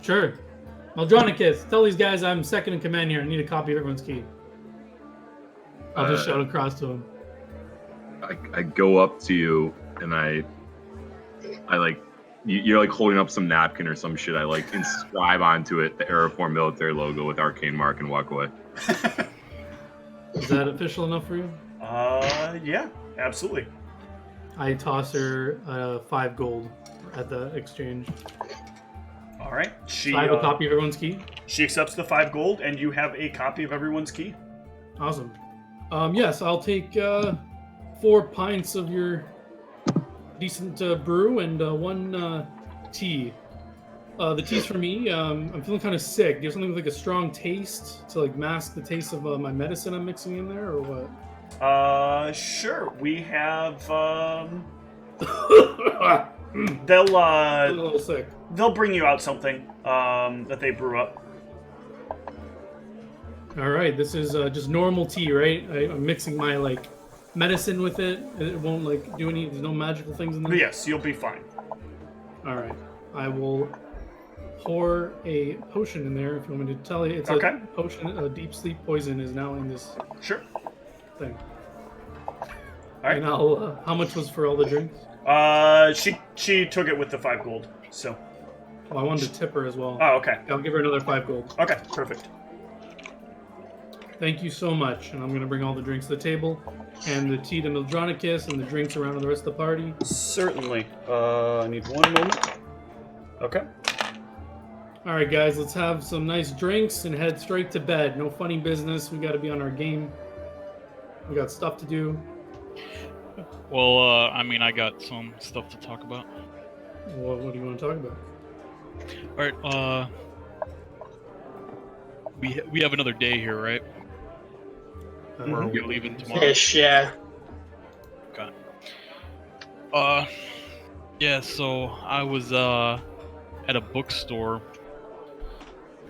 Sure. Maldronicus, tell these guys I'm second in command here. I need a copy of everyone's key. I'll just shout across to him. I go up to you and I like, you're like holding up some napkin or some shit. I like inscribe onto it the Aeroform military logo with arcane mark and walk away. Is that official enough for you? Yeah, absolutely. I toss her 5 gold at the exchange. All right. So I have a copy of everyone's key. She accepts the 5 gold, and you have a copy of everyone's key. Awesome. Yes, I'll take 4 pints of your decent brew and 1 tea. The tea's for me. I'm feeling kind of sick. Do you have something with like a strong taste to like mask the taste of my medicine I'm mixing in there, or what? Sure. We have. I'm a little sick. They'll bring you out something that they brew up. All right, this is just normal tea, right? I'm mixing my like medicine with it. It won't like do any. There's no magical things in there. But yes, you'll be fine. All right, I will pour a potion in there. If you want me to tell you, it's Okay. a potion. A deep sleep poison is now in this Sure. thing. All right. And I'll. How much was for all the drinks? She took it with the 5 gold. So. Oh, I wanted to tip her as well. Oh, okay. I'll give her another 5 gold. Okay, perfect. Thank you so much. And I'm going to bring all the drinks to the table, and the tea to Mildronicus, and the drinks around to the rest of the party. Certainly. I need 1 moment. Okay. All right, guys, let's have some nice drinks and head straight to bed. No funny business. We got to be on our game. We got stuff to do. Well, I mean, I got some stuff to talk about. What do you want to talk about? All right. We have another day here, right? Or are we leaving tomorrow? Ish, yeah. Okay. Yeah. So I was at a bookstore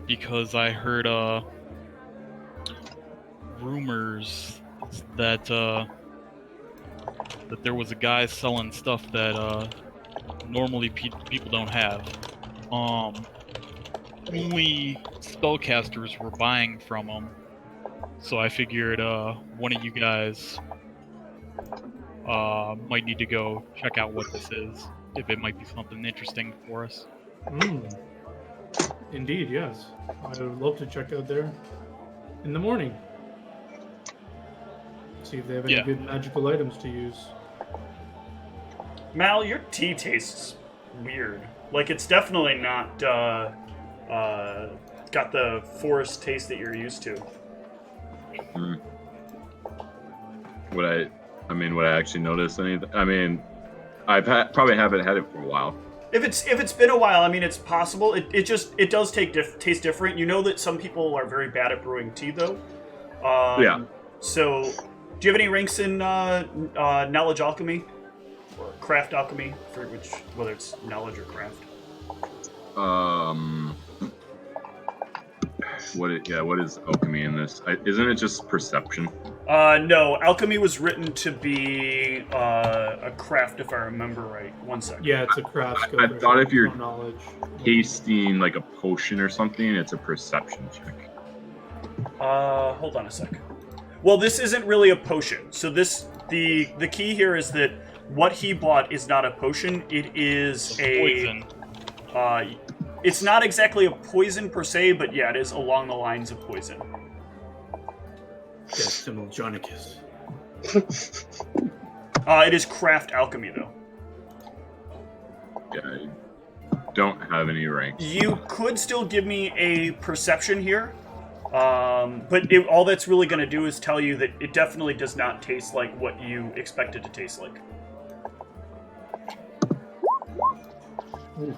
because I heard rumors that there was a guy selling stuff that normally people don't have. Only spellcasters were buying from him, so I figured one of you guys might need to go check out what this is, if it might be something interesting for us. Indeed, yes. I would love to check out there in the morning. See if they have any Yeah. good magical items to use. Mal, your tea tastes weird. Like, it's definitely not got the forest taste that you're used to. Would I actually notice anything? I mean, probably haven't had it for a while. If it's been a while, I mean, it's possible. It does taste different. You know that some people are very bad at brewing tea, though. Yeah. So, do you have any ranks in knowledge alchemy or craft alchemy? For whether it's knowledge or craft. What is alchemy in this? Isn't it just perception? No, alchemy was written to be a craft, if I remember right. 1 second. Yeah, it's a craft skill. I thought if you're knowledge. tasting like a potion or something, it's a perception check. Hold on a sec. Well, this isn't really a potion. So the key here is that what he bought is not a potion. It is Poison. It's not exactly a poison per se, but yeah, it is along the lines of poison. Decimal Jonicus. It is craft alchemy, though. Yeah, I don't have any ranks. You could still give me a perception here, but all that's really going to do is tell you that it definitely does not taste like what you expect it to taste like. Oof.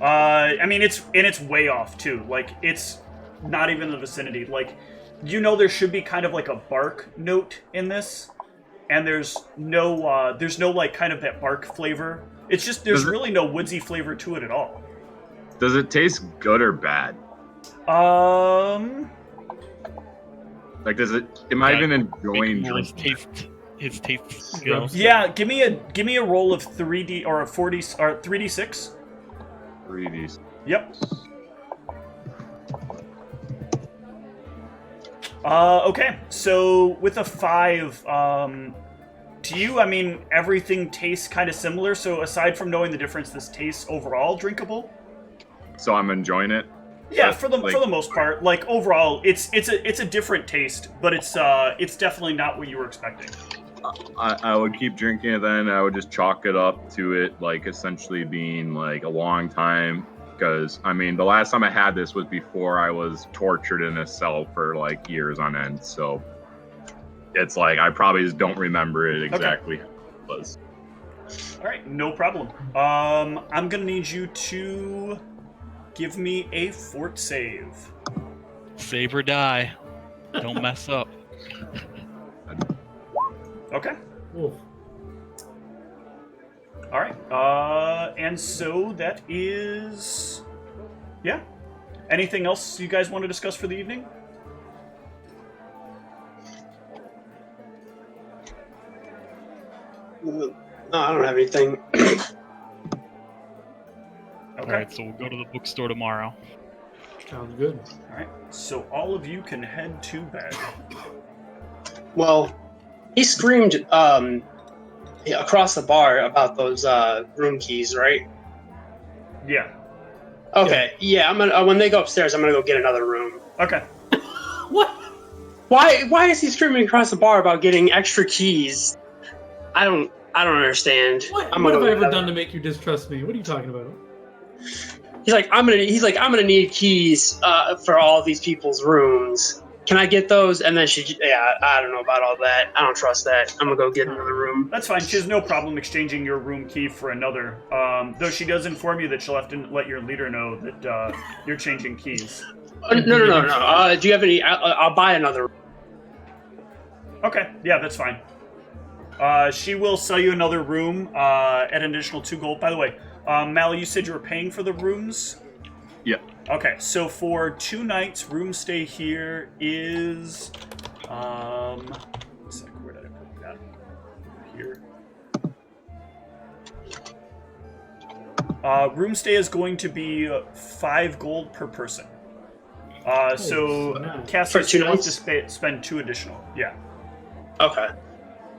I mean, it's way off too. Like, it's not even in the vicinity. Like, you know, there should be kind of like a bark note in this, and there's no like kind of that bark flavor. It's just there's really no woodsy flavor to it at all. Does it taste good or bad? Like, does it? Am I even enjoying drinking? His taste skills. Yeah, give me a roll of 3D or a 4D or 3d6. 3Ds. Yep. Okay, so with a 5, to you, I mean, everything tastes kind of similar, so aside from knowing the difference, this tastes overall drinkable? So I'm enjoying it? Yeah, for the most part. Like, overall, it's a different taste, but it's definitely not what you were expecting. I would keep drinking it then. I would just chalk it up to it, like, essentially being, like, a long time. Because, I mean, the last time I had this was before I was tortured in a cell for, like, years on end. So it's like, I probably just don't remember it exactly how it was. All right, no problem. I'm going to need you to give me a fort save. Save or die. Don't mess up. Okay. Oof. All right. And so that is... Yeah. Anything else you guys want to discuss for the evening? No, I don't have anything. Okay. Alright, so we'll go to the bookstore tomorrow. Sounds good. All right. So all of you can head to bed. Well, he screamed across the bar about those room keys, right? Yeah. Okay, yeah. I'm gonna when they go upstairs, I'm gonna go get another room. Okay. What? Why is he screaming across the bar about getting extra keys? I don't understand. What I'm have gonna I go ever get done to make you distrust me? What are you talking about? He's like, I'm gonna need keys for all these people's rooms. Can I get those? And then I don't know about all that. I don't trust that. I'm gonna go get another room. That's fine. She has no problem exchanging your room key for another. Though she does inform you that she'll have to let your leader know that you're changing keys. No. Do you have any? I'll buy another room. Okay. Yeah, that's fine. She will sell you another room at an additional 2 gold. By the way, Mal, you said you were paying for the rooms? Yeah. Okay, so for 2 nights, room stay here is... one sec, where did I put that? Here. Room stay is going to be 5 gold per person. So snap. Cassius, For 2 you want to nights? spend 2 additional. Yeah. Okay.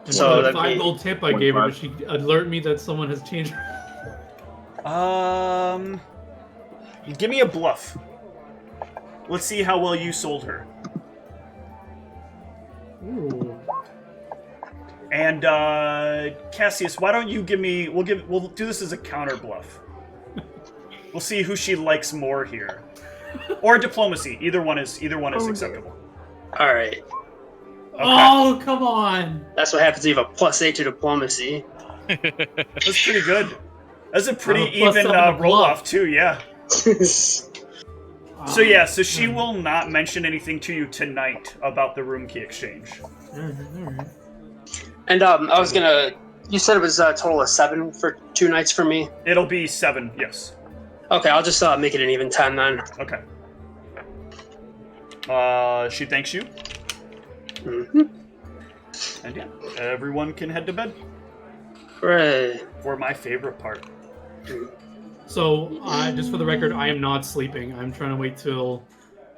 And So the that'd $5 be gold tip I gave her, but she alert me that someone has changed. Give me a bluff. Let's see how well you sold her. Ooh. And Cassius, why don't you give me? We'll do this as a counter bluff. We'll see who she likes more here, or diplomacy. Either one is acceptable. all right. Okay. Oh, come on. That's what happens if you have a +8 to diplomacy. That's pretty good. That's a pretty I'm a +7 even to roll bluff. off too. Yeah. So yeah, so she will not mention anything to you tonight about the room key exchange. Alright. And I was gonna. You said it was a total of 7 for 2 nights for me. It'll be 7. Yes. Okay, I'll just make it an even 10 then. Okay. She thanks you. Mm-hmm. And yeah, everyone can head to bed Hooray. for my favorite part. So, just for the record, I am not sleeping. I'm trying to wait till,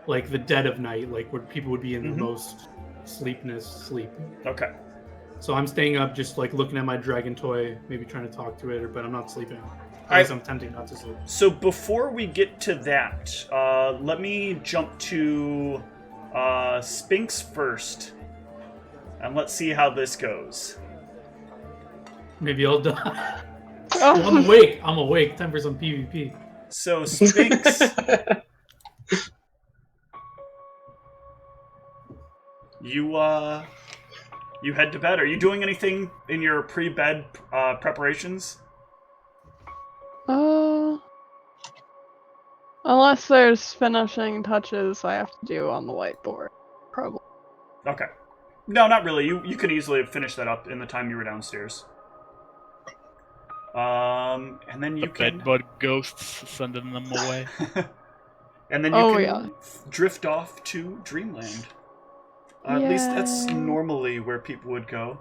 like, the dead of night, like, where people would be in the most sleep. Okay. So I'm staying up, just, like, looking at my dragon toy, maybe trying to talk to it, but I'm not sleeping. At least I'm tempting not to sleep. So before we get to that, let me jump to Spinks first. And let's see how this goes. Maybe I'll die. Oh, I'm awake. Time for some PvP. So Spinks, you head to bed. Are you doing anything in your pre-bed preparations? unless there's finishing touches I have to do on the whiteboard, probably. Okay. No, not really. You could easily have finished that up in the time you were downstairs. And then you The can... bedbug ghosts sending them away. And then you Oh, can yeah. drift off to Dreamland. At least that's Yay. normally where people would go.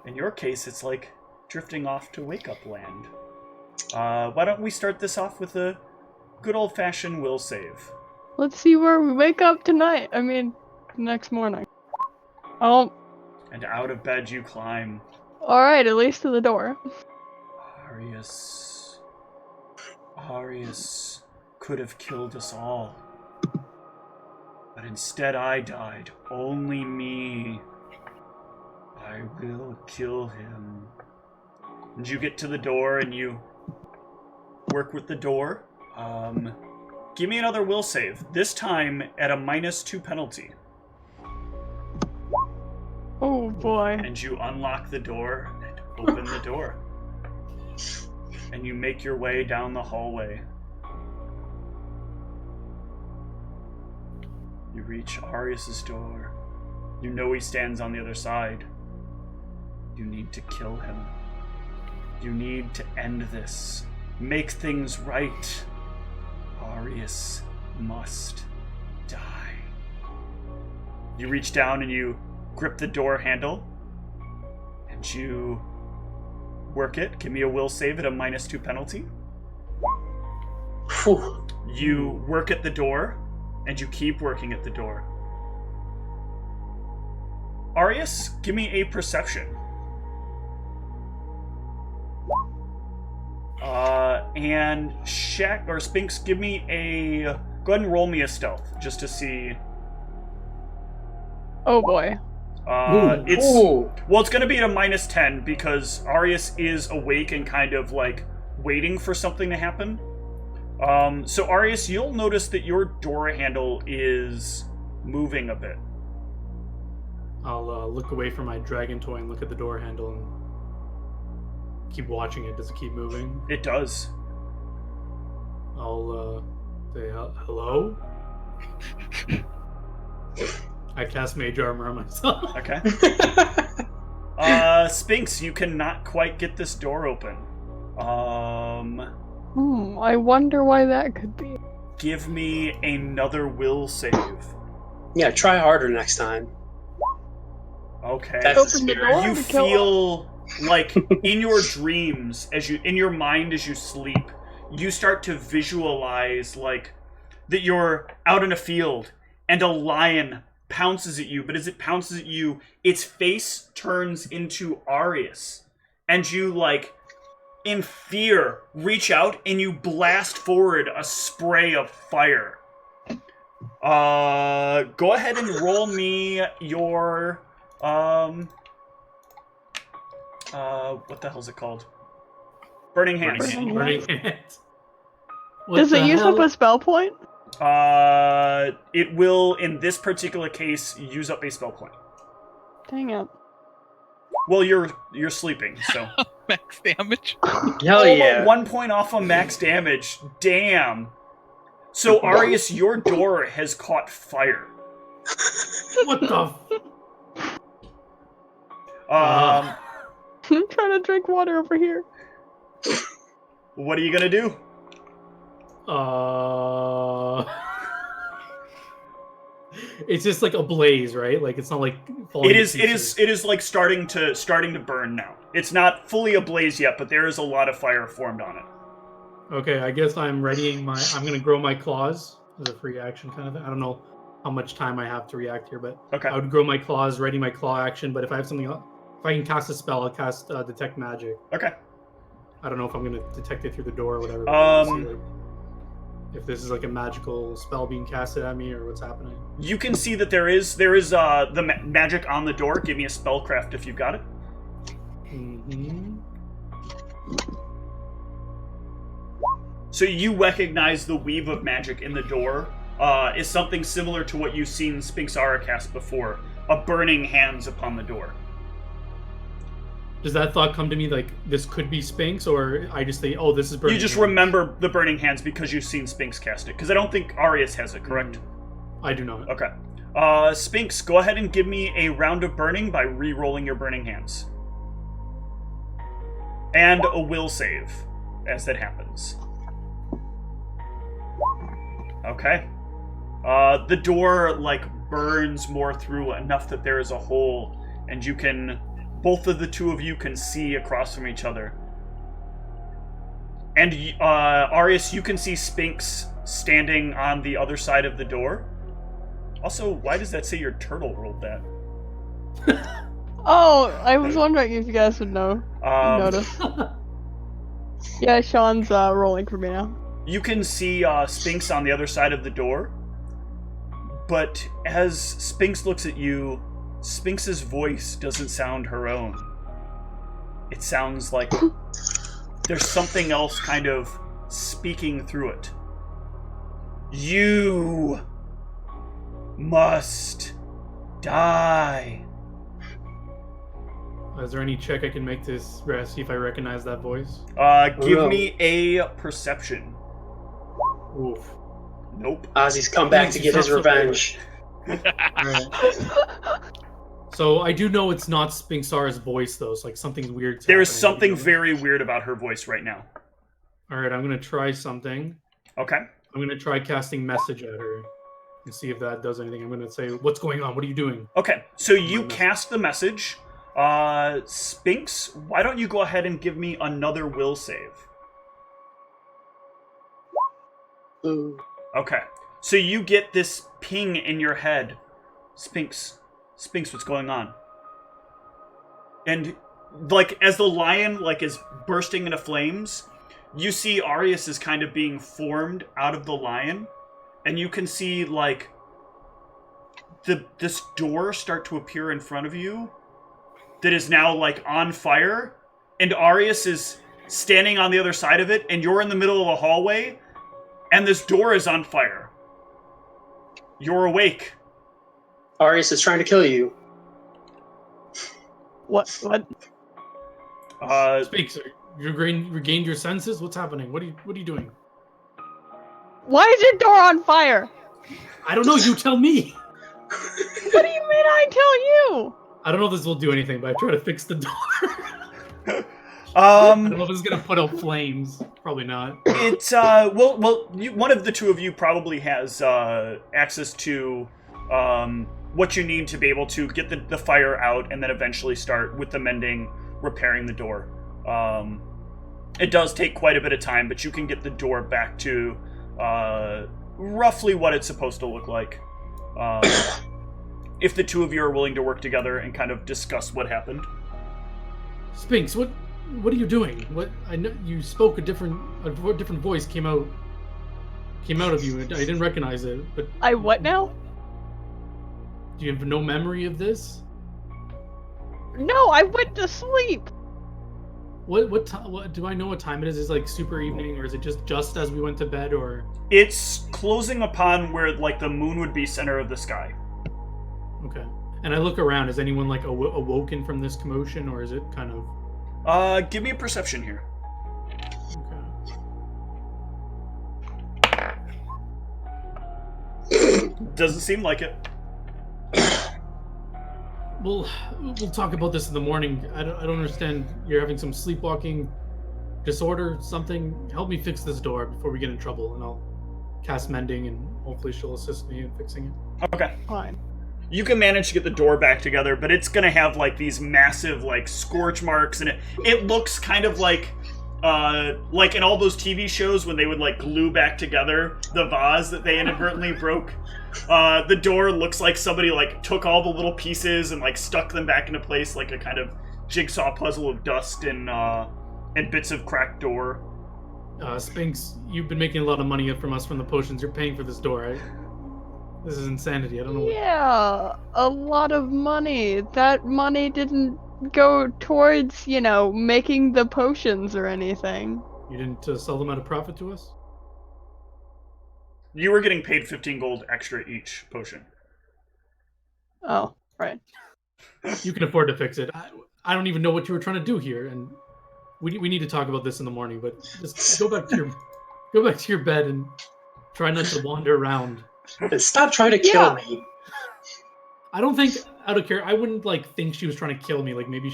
In your case, it's like drifting off to Wake Up Land. Why don't we start this off with a good old-fashioned will save? Let's see where we wake up tonight. I mean, next morning. Oh, And out of bed you climb. alright, at least to the door. Arius could have killed us all. But instead I died. Only me. I will kill him. And you get to the door and you work with the door. Give me another will save. This time at a -2 penalty. Oh boy. And you unlock the door and open the door. And you make your way down the hallway. You reach Arius's door. You know he stands on the other side. You need to kill him. You need to end this. Make things right. Arius must die. You reach down and you grip the door handle. And you work it. Give me a will save at a -2 penalty. Whew. You work at the door, and you keep working at the door. Arius, give me a perception. And Shaq or Spinks, give me a. Go ahead and roll me a stealth just to see. Oh boy. It's Ooh. well, it's going to be at a -10 because Arius is awake and kind of like waiting for something to happen. So Arius, you'll notice that your door handle is moving a bit. I'll look away from my dragon toy and look at the door handle and keep watching it. Does it keep moving? It does. I'll say hello. I cast Mage Armor on myself. Okay. Spinks, you cannot quite get this door open. I wonder why that could be. Give me another will save. Yeah, try harder next time. Okay. That's Open the spirit. door You to kill feel like in your dreams, in your mind as you sleep, you start to visualize like that you're out in a field and a lion pounces at you, but as it pounces at you, its face turns into Arius. And you like in fear reach out and you blast forward a spray of fire. Go ahead and roll me your what the hell's it called? Burning Hands. Burning Hands. What Does it the use hell? up a spell point? It will, in this particular case, use up a spell point. Dang it. Well, you're sleeping, so. Max damage. Hell yeah. 1 point off of max damage. Damn. So, Arius, your door has caught fire. What the? I'm trying to drink water over here. What are you gonna do? It's just like a blaze, right? Like it's not like falling It to is pieces. like starting to burn now. It's not fully ablaze yet, but there is a lot of fire formed on it. Okay, I guess I'm readying I'm gonna grow my claws as a free action kind of thing. I don't know how much time I have to react here, but Okay. I would grow my claws, ready my claw action. But if I have something else, if I can cast a spell, I'll cast detect magic. Okay. I don't know if I'm gonna detect it through the door or whatever. but we'll see, like, if this is like a magical spell being casted at me or what's happening. You can see that there is the magic on the door. Give me a spellcraft if you've got it. Mm-hmm. So you recognize the weave of magic in the door is something similar to what you've seen Spinxara cast before. A burning hands upon the door. Does that thought come to me like this could be Spinks, or I just think, oh, this is burning? You just hands? remember the burning hands because you've seen Spinks cast it. Because I don't think Arius has it, correct? I do not. Okay. Spinks, go ahead and give me a round of burning by re-rolling your burning hands. And a will save as that happens. Okay. The door, like, burns more through enough that there is a hole, and you can... Both of the two of you can see across from each other. And, Arius, you can see Spinks standing on the other side of the door. Also, why does that say your turtle rolled that? Oh, I was wondering if you guys would know. Notice. Yeah, Sean's rolling for me now. You can see Spinks on the other side of the door. But as Spinks looks at you, Sphinx's voice doesn't sound her own. It sounds like there's something else kind of speaking through it. You must die. Is there any check I can make to see if I recognize that voice? Give me a perception. Oof. Nope. Ozzy's come back to get his revenge. Alright. So I do know it's not Sphinxara's voice, though. It's like something weird. There is something very weird about her voice right now. Alright, I'm going to try something. Okay. I'm going to try casting message at her and see if that does anything. I'm going to say, what's going on? What are you doing? Okay, so you cast the message. Sphinx, why don't you go ahead and give me another will save? Ooh. Okay, so you get this ping in your head. Sphinx, what's going on? And, like, as the lion, like, is bursting into flames, you see Arius is kind of being formed out of the lion, and you can see, like, this door start to appear in front of you that is now, like, on fire, and Arius is standing on the other side of it, and you're in the middle of a hallway, and this door is on fire. You're awake. Arius is trying to kill you. What? Sphinx, you regained your senses? What's happening? What are you doing? Why is your door on fire? I don't know. You tell me. What do you mean I tell you? I don't know if this will do anything, but I try to fix the door. I don't know if it's gonna put out flames. Probably not. It's one of the two of you probably has access to what you need to be able to get the fire out, and then eventually start with the mending, repairing the door. It does take quite a bit of time, but you can get the door back to roughly what it's supposed to look like. If the two of you are willing to work together and kind of discuss what happened. Sphinx, what are you doing? What I know you spoke a different voice came out of you. I didn't recognize it, but I what now? do you have no memory of this? No, I went to sleep. What do I know what time it is? Is it like super evening, or is it just as we went to bed, or? It's closing upon where, like, the moon would be center of the sky. Okay. And I look around. Is anyone like awoken from this commotion, or is it kind of? Give me a perception here. Okay. Doesn't seem like it. We'll talk about this in the morning. I don't understand. You're having some sleepwalking disorder, something. Help me fix this door before we get in trouble, and I'll cast mending, and hopefully she'll assist me in fixing it. Okay. Fine. You can manage to get the door back together, but it's gonna have, like, these massive, like, scorch marks, and it looks kind of like in all those TV shows when they would, like, glue back together the vase that they inadvertently broke. The door looks like somebody, like, took all the little pieces and, like, stuck them back into place, like a kind of jigsaw puzzle of dust and bits of cracked door. Sphinx, you've been making a lot of money from us from the potions. You're paying for this door, right? This is insanity. I don't know. Yeah, a lot of money. That money didn't go towards, making the potions or anything. You didn't sell them at a profit to us? You were getting paid 15 gold extra each potion. Oh, right. You can afford to fix it. I don't even know what you were trying to do here, and we need to talk about this in the morning. But just go back to your bed and try not to wander around. Stop trying to kill me. I don't think, out of care, I wouldn't think she was trying to kill me. Like maybe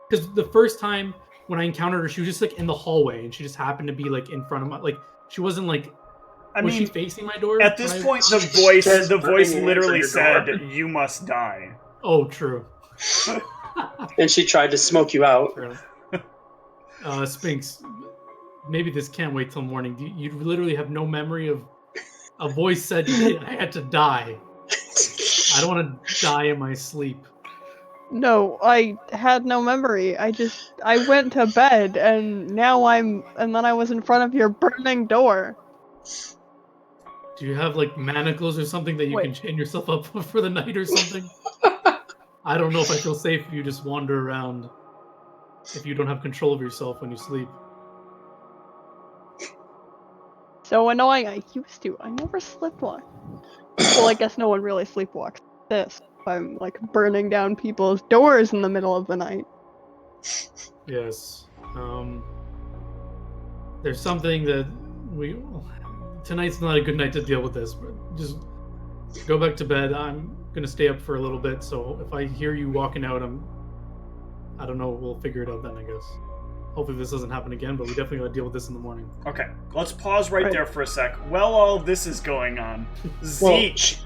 because the first time when I encountered her, she was just in the hallway, and she just happened to be in front of my. She wasn't was she facing my door? At this point, the voice literally said, "You must die." Oh, true. And she tried to smoke you out. Sphinx, maybe this can't wait till morning. You literally have no memory of a voice said I had to die. I don't want to die in my sleep. No, I had no memory. I went to bed, and then I was in front of your burning door. Do you have manacles or something that you can chain yourself up for the night or something? I don't know if I feel safe if you just wander around. If you don't have control of yourself when you sleep. So annoying. I used to. I never sleepwalk. Well, I guess no one really sleepwalks. This. I'm like burning down people's doors in the middle of the night. Yes. There's something that tonight's not a good night to deal with this, but just go back to bed. I'm gonna stay up for a little bit, so if I hear you walking out, I don't know, we'll figure it out then, I guess. Hopefully this doesn't happen again, but we definitely gotta deal with this in the morning. Okay, let's pause right there for a sec. While all this is going on, Well, Zeke.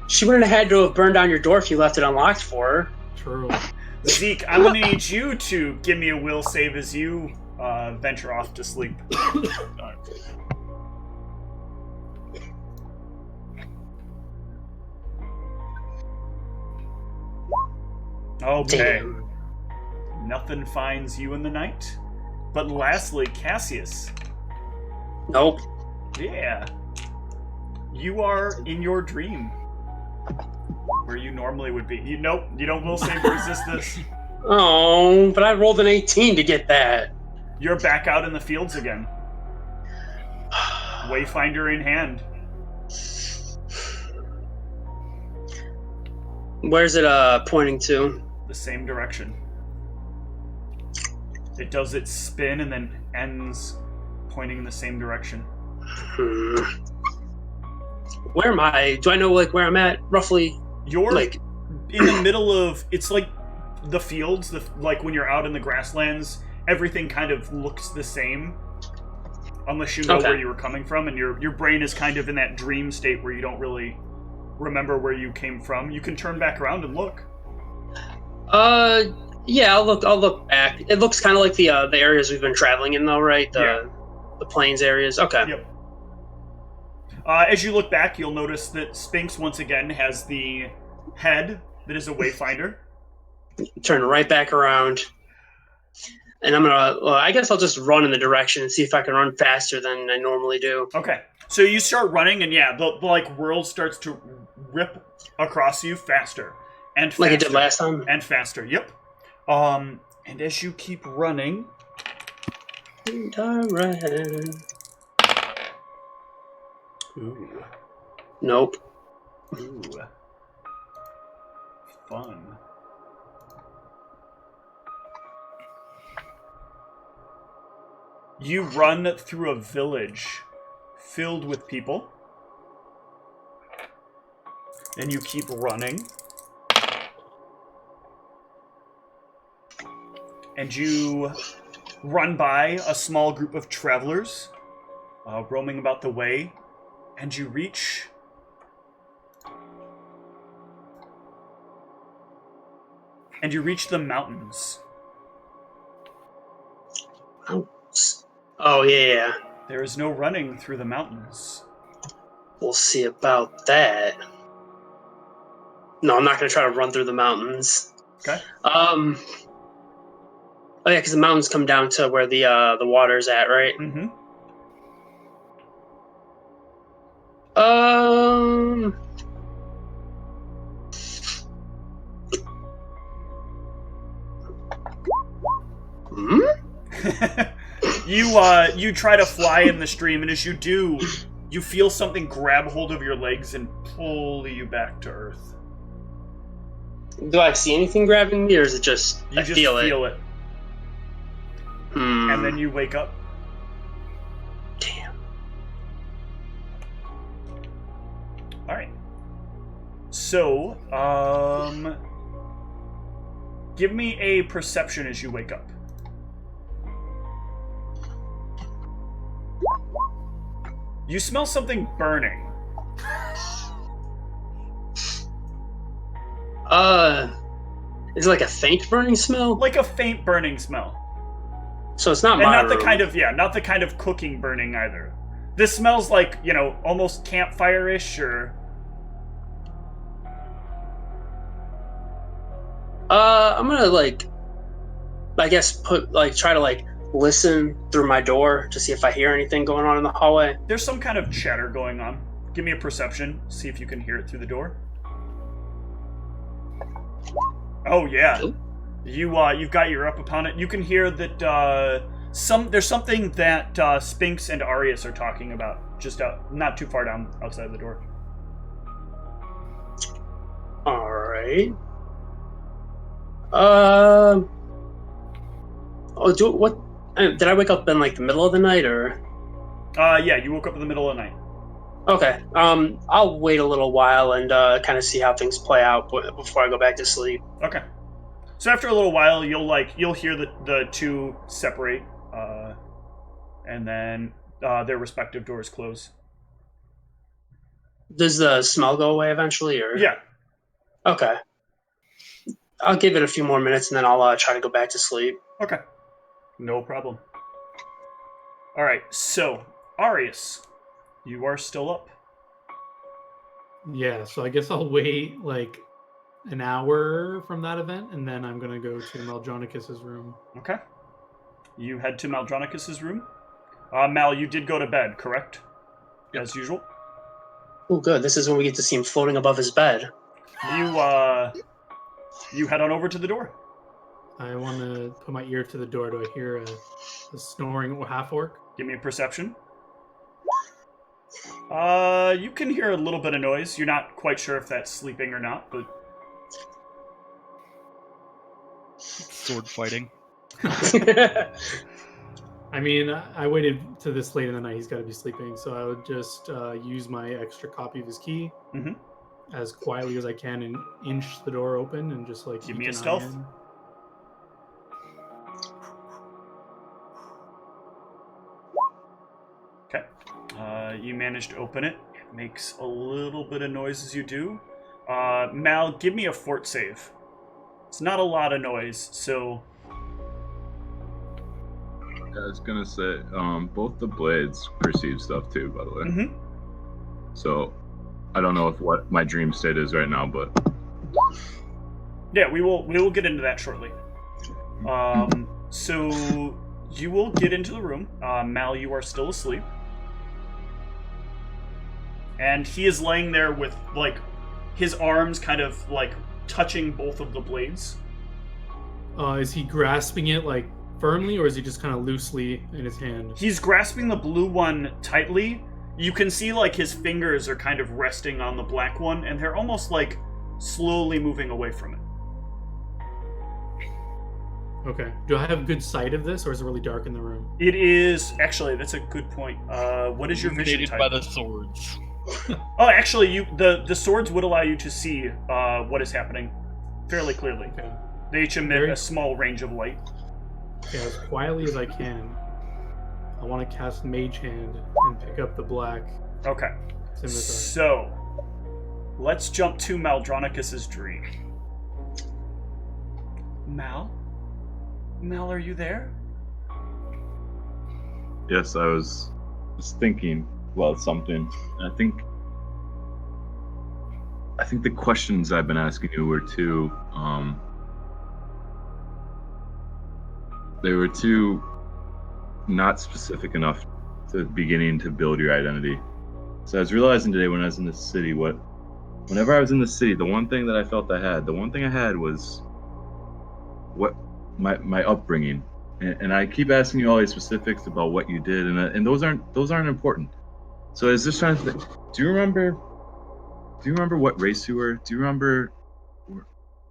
she wouldn't have had to have burned down your door if you left it unlocked for her. True. Zeke, I'm gonna need you to give me a will save as you venture off to sleep. Okay. Damn. Nothing finds you in the night. But lastly, Cassius. Nope. Yeah. You are in your dream. Where you normally would be. Nope, you don't will save to resist this. Oh, but I rolled an 18 to get that. You're back out in the fields again. Wayfinder in hand. Where's it pointing to? The same direction. It does its spin and then ends pointing in the same direction. Where am I? Do I know like where I'm at roughly? You're Like in the middle of, it's like the fields, like when you're out in the grasslands, everything kind of looks the same. Unless you know Okay. where you were coming from, and your brain is kind of in that dream state where you don't really remember where you came from. You can turn back around and look. yeah, I'll look back. It looks kind of like the areas we've been traveling in though, right? The plains areas. Okay. Yep. As you look back, you'll notice that Sphinx once again has the head that is a wayfinder. Turn right back around. And I'm gonna. Well, I guess I'll just run in the direction and see if I can run faster than I normally do. Okay, so you start running, and yeah, the like world starts to rip across you faster and faster, Like it did last time. and faster. Yep. And as you keep running, ooh, Nope. ooh, fun. You run through a village filled with people. And you keep running. And you run by a small group of travelers roaming about the way. And you reach... And you reach the mountains. Oh yeah. There is no running through the mountains. We'll see about that. No, I'm not gonna try to run through the mountains. Okay. Oh yeah, because the mountains come down to where the water's at, right? Mm-hmm. You try to fly in the stream, and as you do, you feel something grab hold of your legs and pull you back to Earth. Do I see anything grabbing me, or is it just You I just feel feel it? it. Hmm. And then you wake up. Damn. Alright. So, give me a perception as you wake up. You smell something burning. Is it like a faint burning smell? Like a faint burning smell. So it's not And my not the room. not the kind of cooking burning either. This smells like, almost campfire-ish, or... I'm gonna I guess try to listen through my door to see if I hear anything going on in the hallway. There's some kind of chatter going on. Give me a perception. See if you can hear it through the door. Oh yeah. Nope. You've got your up upon it. You can hear that there's something that Spinks and Arius are talking about just not too far down outside the door. All right. What? Did I wake up in like the middle of the night or? Yeah, you woke up in the middle of the night. Okay. I'll wait a little while and kind of see how things play out before I go back to sleep. Okay. So after a little while, you'll hear the two separate, and then their respective doors close. Does the smell go away eventually, or? Yeah. Okay. I'll give it a few more minutes and then I'll try to go back to sleep. Okay. No problem. All right. So Arius, you are still up. Yeah, so I guess I'll wait like an hour from that event, and then I'm gonna go to Maldronicus's room. Okay. You head to Maldronicus's room. Mal, you did go to bed, correct? Yep. As usual. Oh, good. This is when we get to see him floating above his bed. You head on over to the door. I want to put my ear to the door. Do I hear a snoring half-orc? Give me a perception. You can hear a little bit of noise. You're not quite sure if that's sleeping or not, but Sword fighting. I mean, I waited to this late in the night. He's got to be sleeping, so I would just use my extra copy of his key as quietly as I can and inch the door open and just like Give me peek a an eye stealth. in. Okay. You manage to open it. It makes a little bit of noise as you do. Mal, give me a fort save. It's not a lot of noise, so I was gonna say, both the blades perceive stuff too, by the way. So, I don't know what my dream state is right now, but yeah, we will get into that shortly. So you will get into the room. Mal, you are still asleep, and he is laying there with like his arms kind of like touching both of the blades. Is he grasping it like firmly, or is he just kind of loosely in his hand? He's grasping the blue one tightly. You can see like his fingers are kind of resting on the black one, and they're almost like slowly moving away from it. Okay. Do I have good sight of this, or is it really dark in the room? It is actually, that's a good point. What is your vision Illuminated type? by the swords. Oh, actually, the swords would allow you to see what is happening fairly clearly. Okay. They each emit a small range of light. Okay, as quietly as I can, I want to cast Mage Hand and pick up the black Okay. scimitar. So, let's jump to Maldronicus's dream. Mal, are you there? yes, I was thinking about something. I think the questions I've been asking you were too, they were too not specific enough to beginning to build your identity. So I was realizing today when I was in the city, whenever I was in the city, the one thing that I felt I had was what my upbringing. And I keep asking you all these specifics about what you did, and those aren't important. So I was just trying to think, do you remember what race you were? Do you remember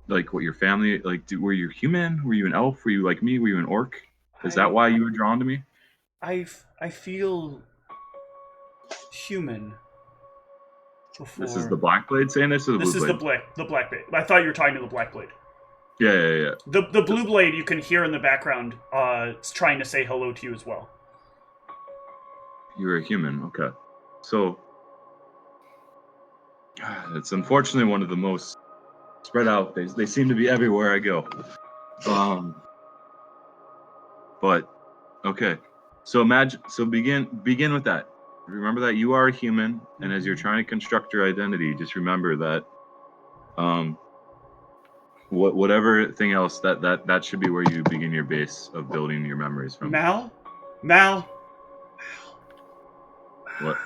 like what your family like? Were you human? Were you an elf? Were you like me? Were you an orc? Is that why you were drawn to me? I feel human. Before. This is the Black Blade saying this, or the This Blue is Blade? the black blade. I thought you were talking to the black blade. Yeah. The blue blade you can hear in the background is trying to say hello to you as well. You were a human, okay. So it's unfortunately one of the most spread out. They seem to be everywhere I go. But okay. So begin with that. Remember that you are a human, and as you're trying to construct your identity, just remember that whatever thing else that should be where you begin your base of building your memories from. Mal? What?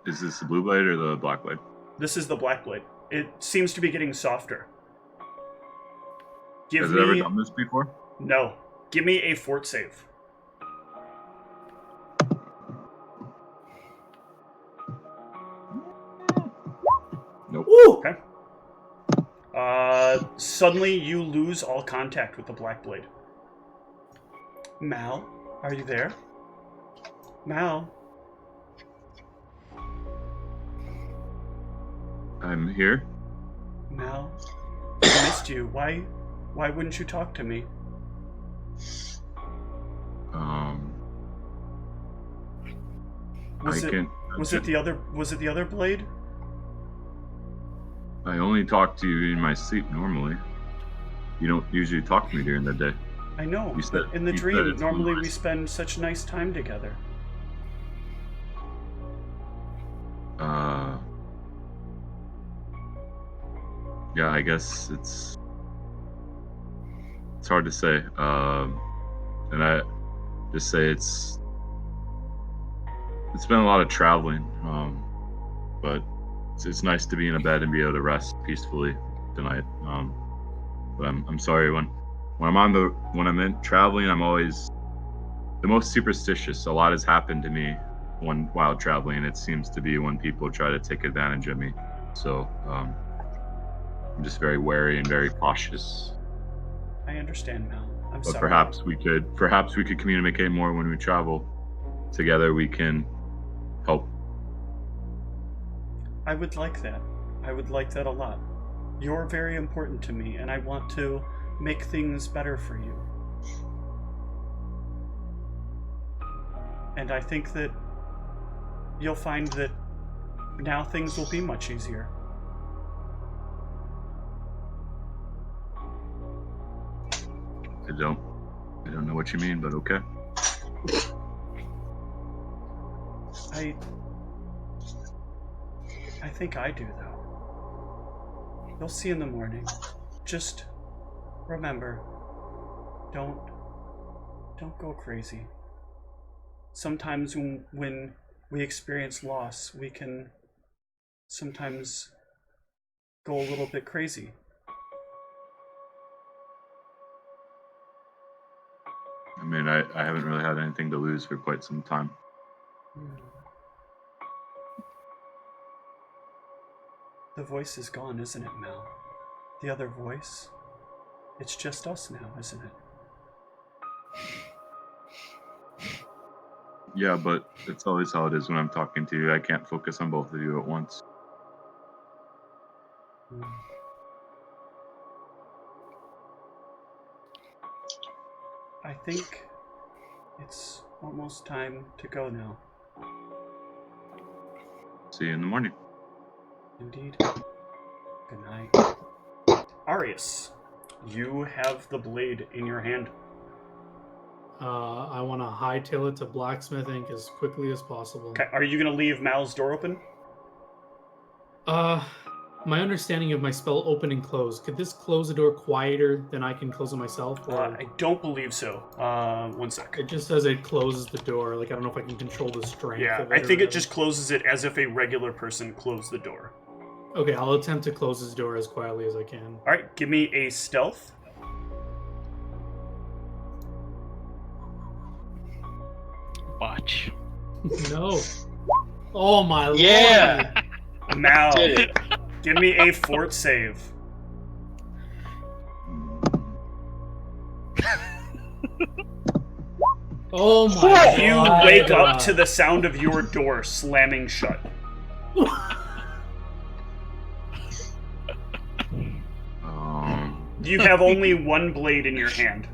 Is this the blue blade or the black blade? This is the black blade. It seems to be getting softer. Give Has me... it ever done this before? No. Give me a fort save. Nope. Woo! Okay. Suddenly you lose all contact with the Black Blade. Mal, are you there? Mal? I'm here. Mal? I missed you. Why wouldn't you talk to me? Was it the other blade? I only talk to you in my sleep normally. You don't usually talk to me during the day. I know, You said- but in the you said dream, it's normally we nice. spend such nice time together. Yeah, I guess it's hard to say. And I just say it's been a lot of traveling. But it's nice to be in a bed and be able to rest peacefully tonight. But I'm sorry when I'm in traveling, I'm always the most superstitious. A lot has happened to me while traveling. It seems to be when people try to take advantage of me. So I'm just very wary and very cautious. I understand, Mal. I'm But sorry. perhaps we could communicate more when we travel. Together we can help. I would like that. I would like that a lot. You're very important to me, and I want to make things better for you. And I think that you'll find that now things will be much easier. I don't know what you mean, but okay. I think I do, though. You'll see in the morning. Just remember, don't go crazy. Sometimes when we experience loss, we can sometimes go a little bit crazy. I mean, I haven't really had anything to lose for quite some time. The voice is gone, isn't it, Mel? The other voice? It's just us now, isn't it? Yeah, but it's always how it is when I'm talking to you. I can't focus on both of you at once. I think it's almost time to go now. See you in the morning. Indeed. Good night. Arius, you have the blade in your hand. I want to hightail it to blacksmithing as quickly as possible. Okay, are you going to leave Mal's door open? My understanding of my spell open and close, could this close the door quieter than I can close it myself? Or I don't believe so. One sec. it just says it closes the door. Like, I don't know if I can control the strength Yeah, of it. I think or it just closes it as if a regular person closed the door. Okay, I'll attempt to close this door as quietly as I can. Alright, give me a stealth. Watch. No. Oh my Yeah. lord. Mal, Did it. give me a fort save. Oh my You god. wake up to the sound of your door slamming shut. You have only one blade in your hand.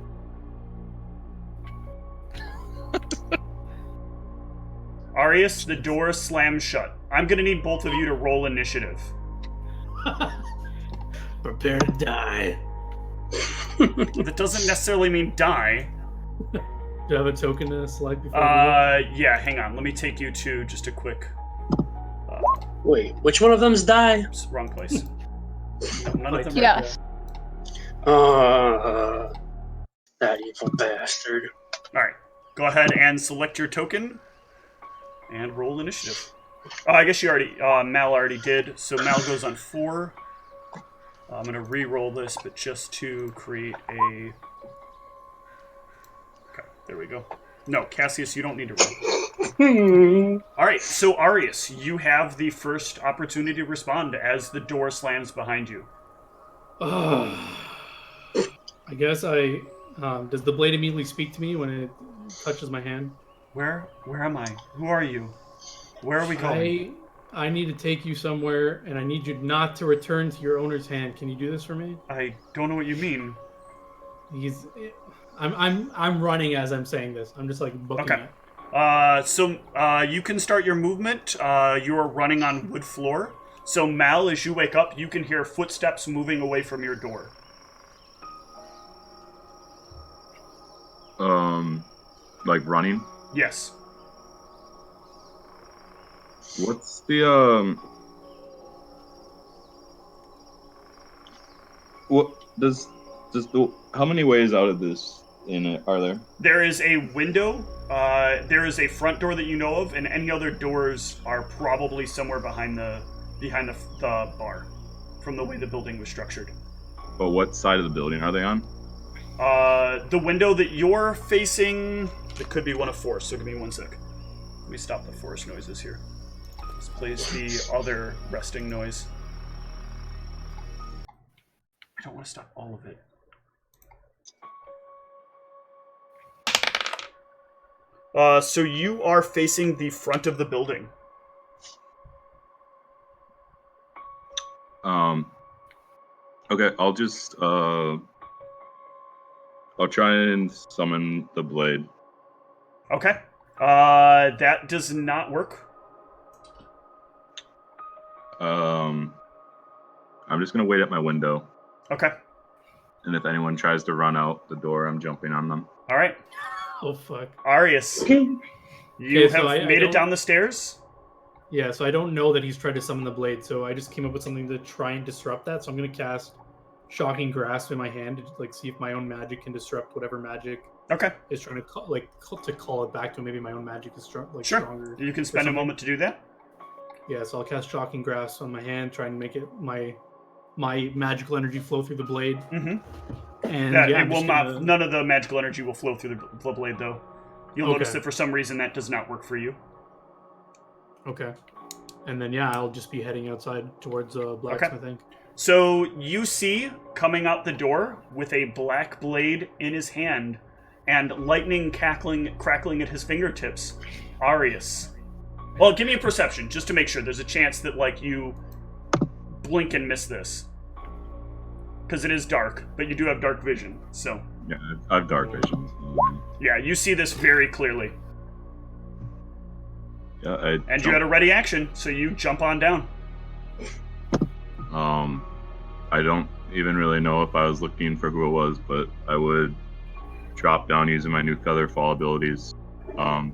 Arius, the door slams shut. I'm gonna need both of you to roll initiative. Prepare to die. That doesn't necessarily mean die. Do you have a token to select before I Yeah, hang on. Let me take you to just a quick... Wait, which one of them's die? Oops, wrong place. No, none of them are... Yes. That evil bastard. Alright, go ahead and select your token and roll initiative. Oh, I guess you already, Mal already did, so Mal goes on 4. I'm going to re-roll this, but just to create a... Okay, there we go. No, Cassius, you don't need to roll. All right, so Arius, you have the first opportunity to respond as the door slams behind you. I guess I... does the blade immediately speak to me when it touches my hand? Where am I? Who are you? Where are we going? I need to take you somewhere, and I need you not to return to your owner's hand. Can you do this for me? I don't know what you mean. I'm running as I'm saying this. I'm just like booking Okay. it. So you can start your movement. You are running on wood floor. So Mal, as you wake up, you can hear footsteps moving away from your door. Like running. Yes. What's the What does the how many ways out of this in it are there? There is a window. There is a front door that you know of, and any other doors are probably somewhere behind the bar, from the way the building was structured. But what side of the building are they on? The window that you're facing, it could be one of four. So give me 1 sec. Let me stop the forest noises here. This plays the other resting noise. I don't want to stop all of it. So you are facing the front of the building. Okay, I'll just I'll try and summon the blade. Okay. That does not work. I'm just gonna wait at my window. Okay. And if anyone tries to run out the door, I'm jumping on them. All right. Oh fuck. Arius, you have made it down the stairs? Yeah, so I don't know that he's tried to summon the blade, so I just came up with something to try and disrupt that. So I'm gonna cast Shocking Grasp in my hand to like see if my own magic can disrupt whatever magic Okay. is trying to call it back to. Maybe my own magic is Sure. stronger. You can spend a moment to do that. Yeah, so I'll cast Shocking Grasp on my hand, try and make it my magical energy flow through the blade. Mm-hmm. And Yeah, yeah, it will not. None of the magical energy will flow through the blade, though. You'll notice that for some reason that does not work for you. Okay. And then yeah, I'll just be heading outside towards blacksmith. Okay. So you see coming out the door with a black blade in his hand and lightning crackling at his fingertips, Arius. Well, give me a perception just to make sure. There's a chance that like you blink and miss this. Because it is dark, but you do have dark vision, so... Yeah, I have dark vision. Yeah, you see this very clearly. Yeah, and you had a ready action, so you jump on down. I don't even really know if I was looking for who it was, but I would drop down using my new Feather Fall abilities. And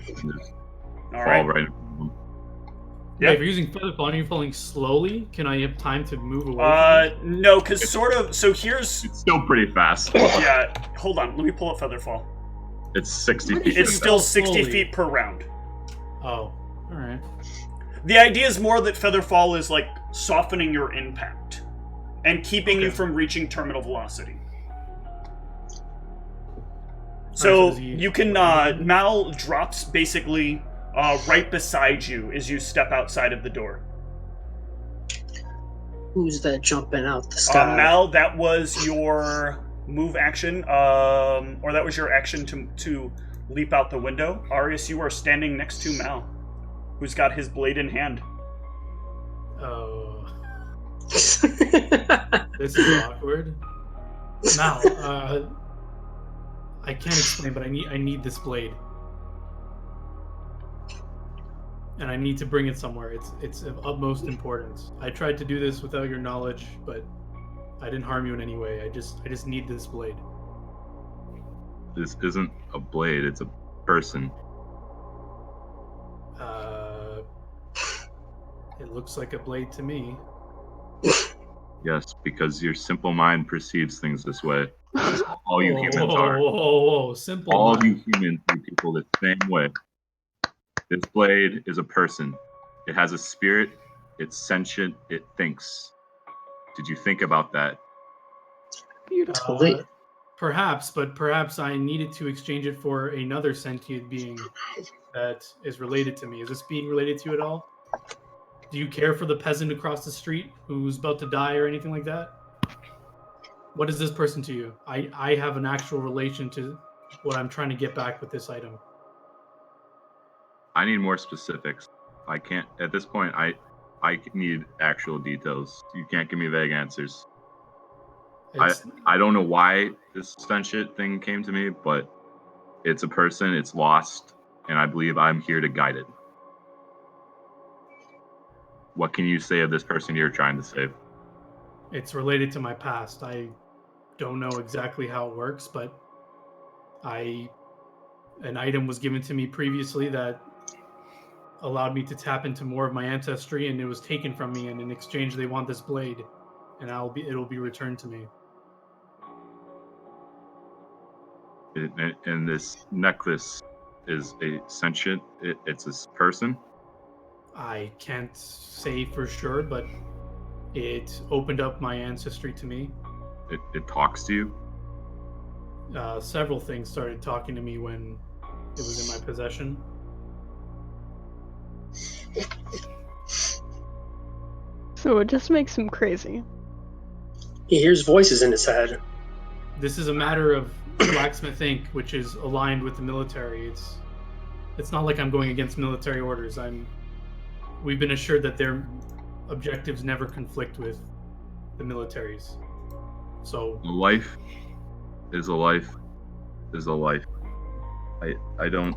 just fall right in front of them. Yeah, if you're using Feather Fall and you're falling slowly, can I have time to move away from it? No, because sort of... So here's... It's still pretty fast. Yeah, hold on. Let me pull up Feather Fall. It's 60 feet. It's still 60 feet per round. Oh, alright. The idea is more that Feather Fall is like softening your impact and keeping you from reaching terminal velocity. So you can... Mal drops basically... right beside you as you step outside of the door. Who's that jumping out the sky? Mal, that was your move action, or that was your action to leap out the window. Arius, you are standing next to Mal, who's got his blade in hand. Oh. This is awkward. Mal, I can't explain, but I need this blade. And I need to bring it somewhere. It's of utmost importance. I tried to do this without your knowledge, but I didn't harm you in any way. I just need this blade. This isn't a blade, it's a person. It looks like a blade to me. Yes, because your simple mind perceives things this way. All you humans are. Whoa, simple All mind. you humans see people the same way. This blade is a person. It has a spirit. It's sentient. It thinks. Did you think about that? Beautiful. Perhaps, but perhaps I needed to exchange it for another sentient being that is related to me. Is this being related to you at all? Do you care for the peasant across the street who's about to die or anything like that? What is this person to you? I have an actual relation to what I'm trying to get back with this item. I need more specifics. I can't at this point. I need actual details. You can't give me vague answers. I don't know why this sentient thing came to me, but it's a person. It's lost, and I believe I'm here to guide it. What can you say of this person you're trying to save? It's related to my past. I don't know exactly how it works, but an item was given to me previously that allowed me to tap into more of my ancestry, and it was taken from me, and in exchange they want this blade, and it'll be returned to me. And this necklace is a sentient. It's a person. I can't say for sure, but it opened up my ancestry to me. It talks to you. Several things started talking to me when it was in my possession. So it just makes him crazy. He hears voices in his head. This is a matter of Blacksmith Inc., which is aligned with the military. It's not like I'm going against military orders. We've been assured that their objectives never conflict with the military's. So A life is a life is a life. I don't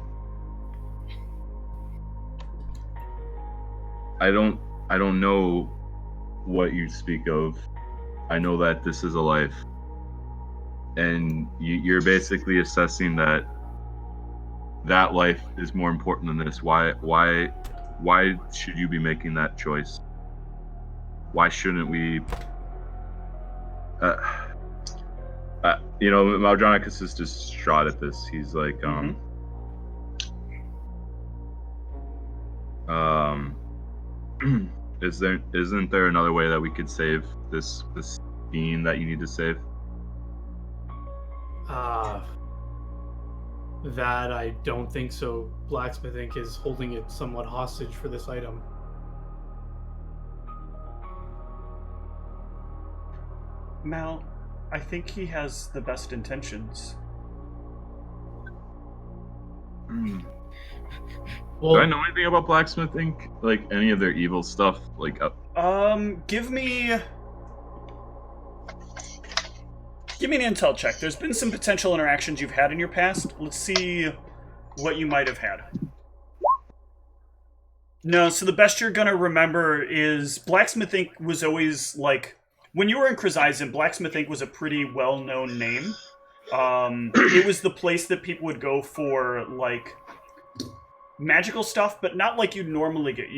know what you speak of. I know that this is a life, and you're basically assessing that life is more important than this. Why should you be making that choice? Why shouldn't we? Maldronicus is distraught at this. He's like, isn't there another way that we could save this being that you need to save? That I don't think so. Blacksmith Inc. is holding it somewhat hostage for this item. Mal, I think he has the best intentions. Well, Do I know anything about Blacksmith Inc.? Like any of their evil stuff? Like, Give me an intel check. There's been some potential interactions you've had in your past. Let's see what you might have had. No, so the best you're gonna remember is Blacksmith Inc. was always like, when you were in Chrysaisen, Blacksmith Inc. was a pretty well-known name. It was the place that people would go for, like, magical stuff, but not like you'd normally get.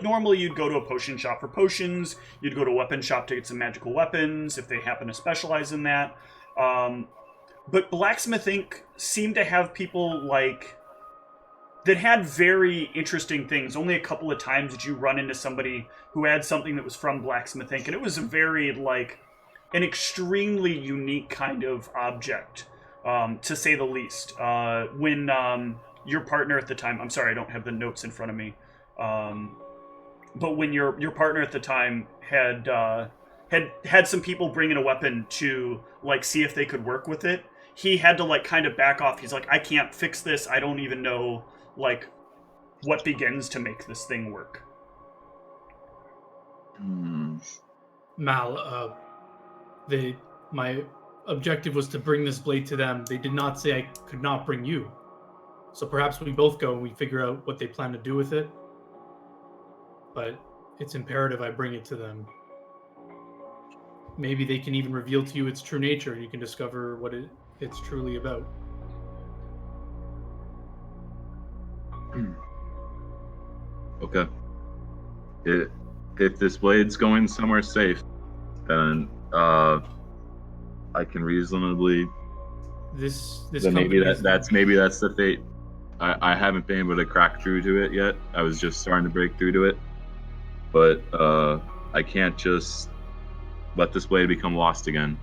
Normally you'd go to a potion shop for potions, you'd go to a weapon shop to get some magical weapons, if they happen to specialize in that. But Blacksmith Inc. seemed to have people, like, that had very interesting things. Only a couple of times did you run into somebody who had something that was from Blacksmith Inc., and it was a very, like, an extremely unique kind of object, to say the least. When your partner at the time, I'm sorry, I don't have the notes in front of me, but when your partner at the time had some people bring in a weapon to, like, see if they could work with it, he had to, like, kind of back off. He's like, I can't fix this. I don't even know, like, what begins to make this thing work. Mal, my objective was to bring this blade to them. They did not say I could not bring you. So perhaps we both go and we figure out what they plan to do with it. But it's imperative I bring it to them. Maybe they can even reveal to you its true nature, and you can discover what it's truly about. Okay. If this blade's going somewhere safe, then I can reasonably. This then maybe that's the fate. I haven't been able to crack through to it yet. I was just starting to break through to it, but I can't just let this blade become lost again.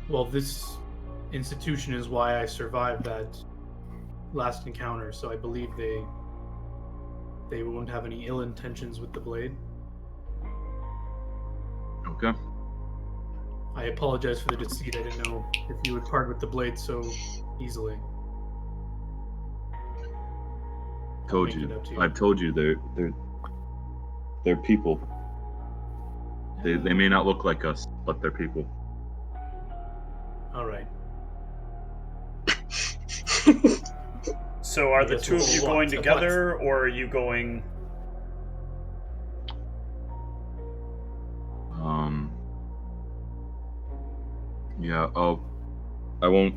Well, this institution is why I survived that last encounter, so I believe they won't have any ill intentions with the blade. Okay. I apologize for the deceit. I didn't know if you would part with the blade so easily. Told Make it you. up to you. I've told you they're people. They may not look like us, but they're people. All right. So are I the guess two of we'll you walk going to together, or are you going... Yeah, I won't.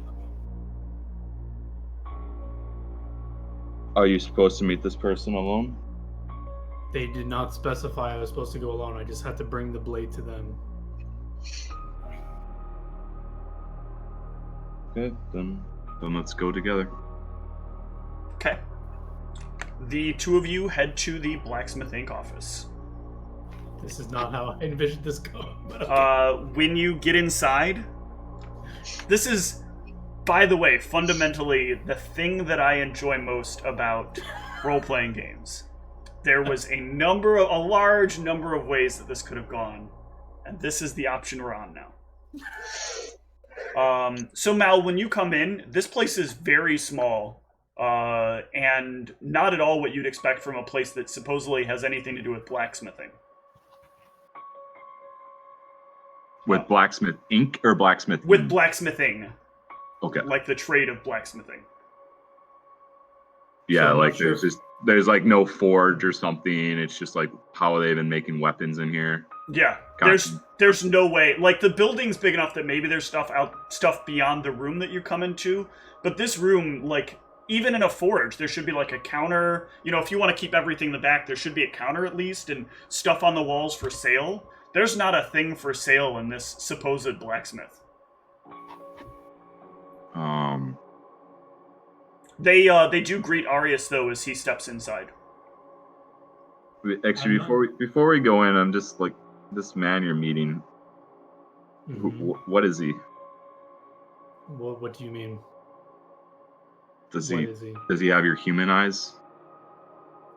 Are you supposed to meet this person alone? They did not specify I was supposed to go alone. I just had to bring the blade to them. Okay, then let's go together. Okay. The two of you head to the Blacksmith Inc. office. This is not how I envisioned this going. But okay. When you get inside, this is, by the way, fundamentally the thing that I enjoy most about role-playing games. There was a large number of ways that this could have gone, and this is the option we're on now. So Mal, when you come in, this place is very small, and not at all what you'd expect from a place that supposedly has anything to do with blacksmithing. With Blacksmith Inc. or Blacksmith? With blacksmithing. Okay. Like the trade of blacksmithing. Yeah, So like there's like no forge or something. It's just like how they've been making weapons in here. Yeah, there's no way. Like the building's big enough that maybe there's stuff beyond the room that you come into. But this room, like even in a forge, there should be like a counter. You know, if you want to keep everything in the back, there should be a counter at least, and stuff on the walls for sale. There's not a thing for sale in this supposed blacksmith. They do greet Arius though as he steps inside. Actually, before we go in, I'm just like, this man you're meeting. Mm-hmm. What is he? What do you mean? Does What he is he? Does he have your human eyes?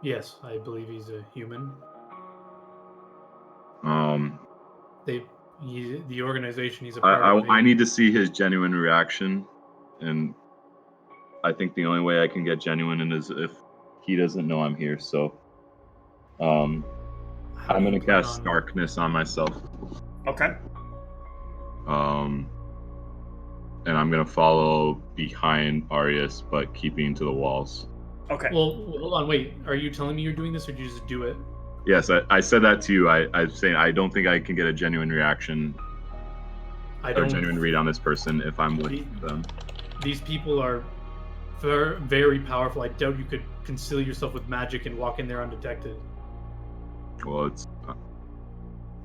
Yes, I believe he's a human. The organization he's a part of. I need to see his genuine reaction, and I think the only way I can get genuine is if he doesn't know I'm here. So, I'm gonna cast darkness on myself. Okay. And I'm gonna follow behind Arius, but keeping to the walls. Okay. Well, hold on, wait. Are you telling me you're doing this, or did you just do it? Yes, I said that to you. I'm saying I don't think I can get a genuine reaction or genuine read on this person if I'm with them. These people are very, very powerful. I doubt you could conceal yourself with magic and walk in there undetected. Well,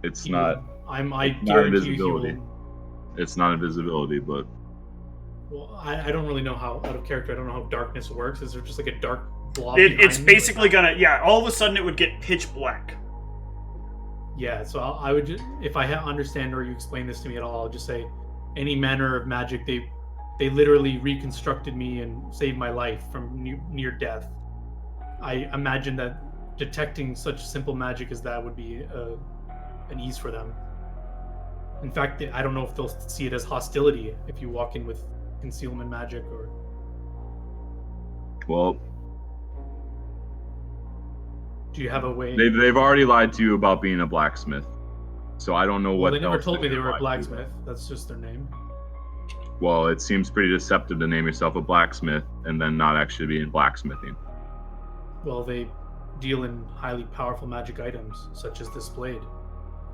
it's not. I guarantee invisibility. It's not invisibility, but. Well, I don't really know how, out of character, I don't know how darkness works. Is there just like a dark blob? It's basically all of a sudden it would get pitch black. Yeah, so I would just, if I understand or you explain this to me at all, I'll just say any manner of magic, they literally reconstructed me and saved my life from near death. I imagine that detecting such simple magic as that would be an ease for them. In fact, I don't know if they'll see it as hostility if you walk in with concealment magic or. Well, do you have a way? They've already lied to you about being a blacksmith, so I don't know what. They never told me they were a blacksmith. That's just their name. Well, it seems pretty deceptive to name yourself a blacksmith and then not actually be in blacksmithing. Well, they deal in highly powerful magic items, such as this blade.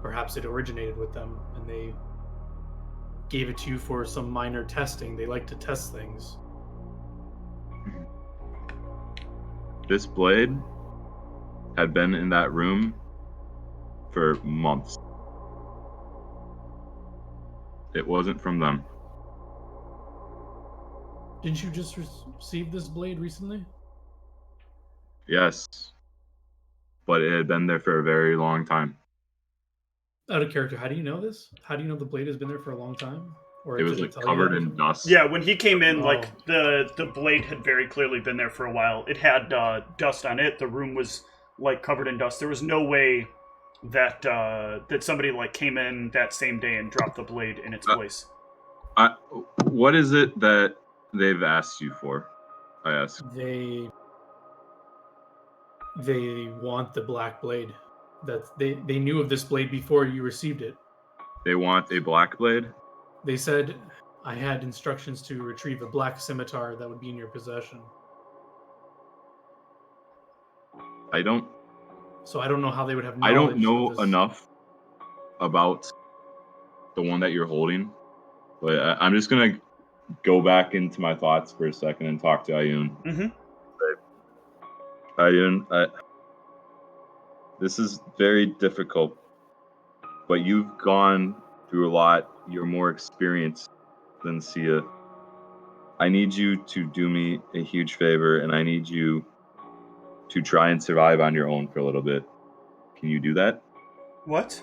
Perhaps it originated with them, and they gave it to you for some minor testing. They like to test things. This blade had been in that room for months. It wasn't from them. Didn't you just receive this blade recently? Yes. But it had been there for a very long time. Out of character, how do you know this? How do you know the blade has been there for a long time? Or It was did like tell you covered that? in dust. Yeah, when he came in, Oh. like the blade had very clearly been there for a while. It had dust on it. The room was like covered in dust. There was no way that that somebody like came in that same day and dropped the blade in its place. What is it that they've asked you for? I ask. They want the black blade. They knew of this blade before you received it. They want a black blade? They said I had instructions to retrieve a black scimitar that would be in your possession. So I don't know how they would have knowledge. I don't know of this. enough about the one that you're holding, but I'm just gonna go back into my thoughts for a second and talk to Ayun. Mm-hmm. Ayun, this is very difficult, but you've gone through a lot. You're more experienced than Sia. I need you to do me a huge favor, and I need you to try and survive on your own for a little bit. Can you do that? What?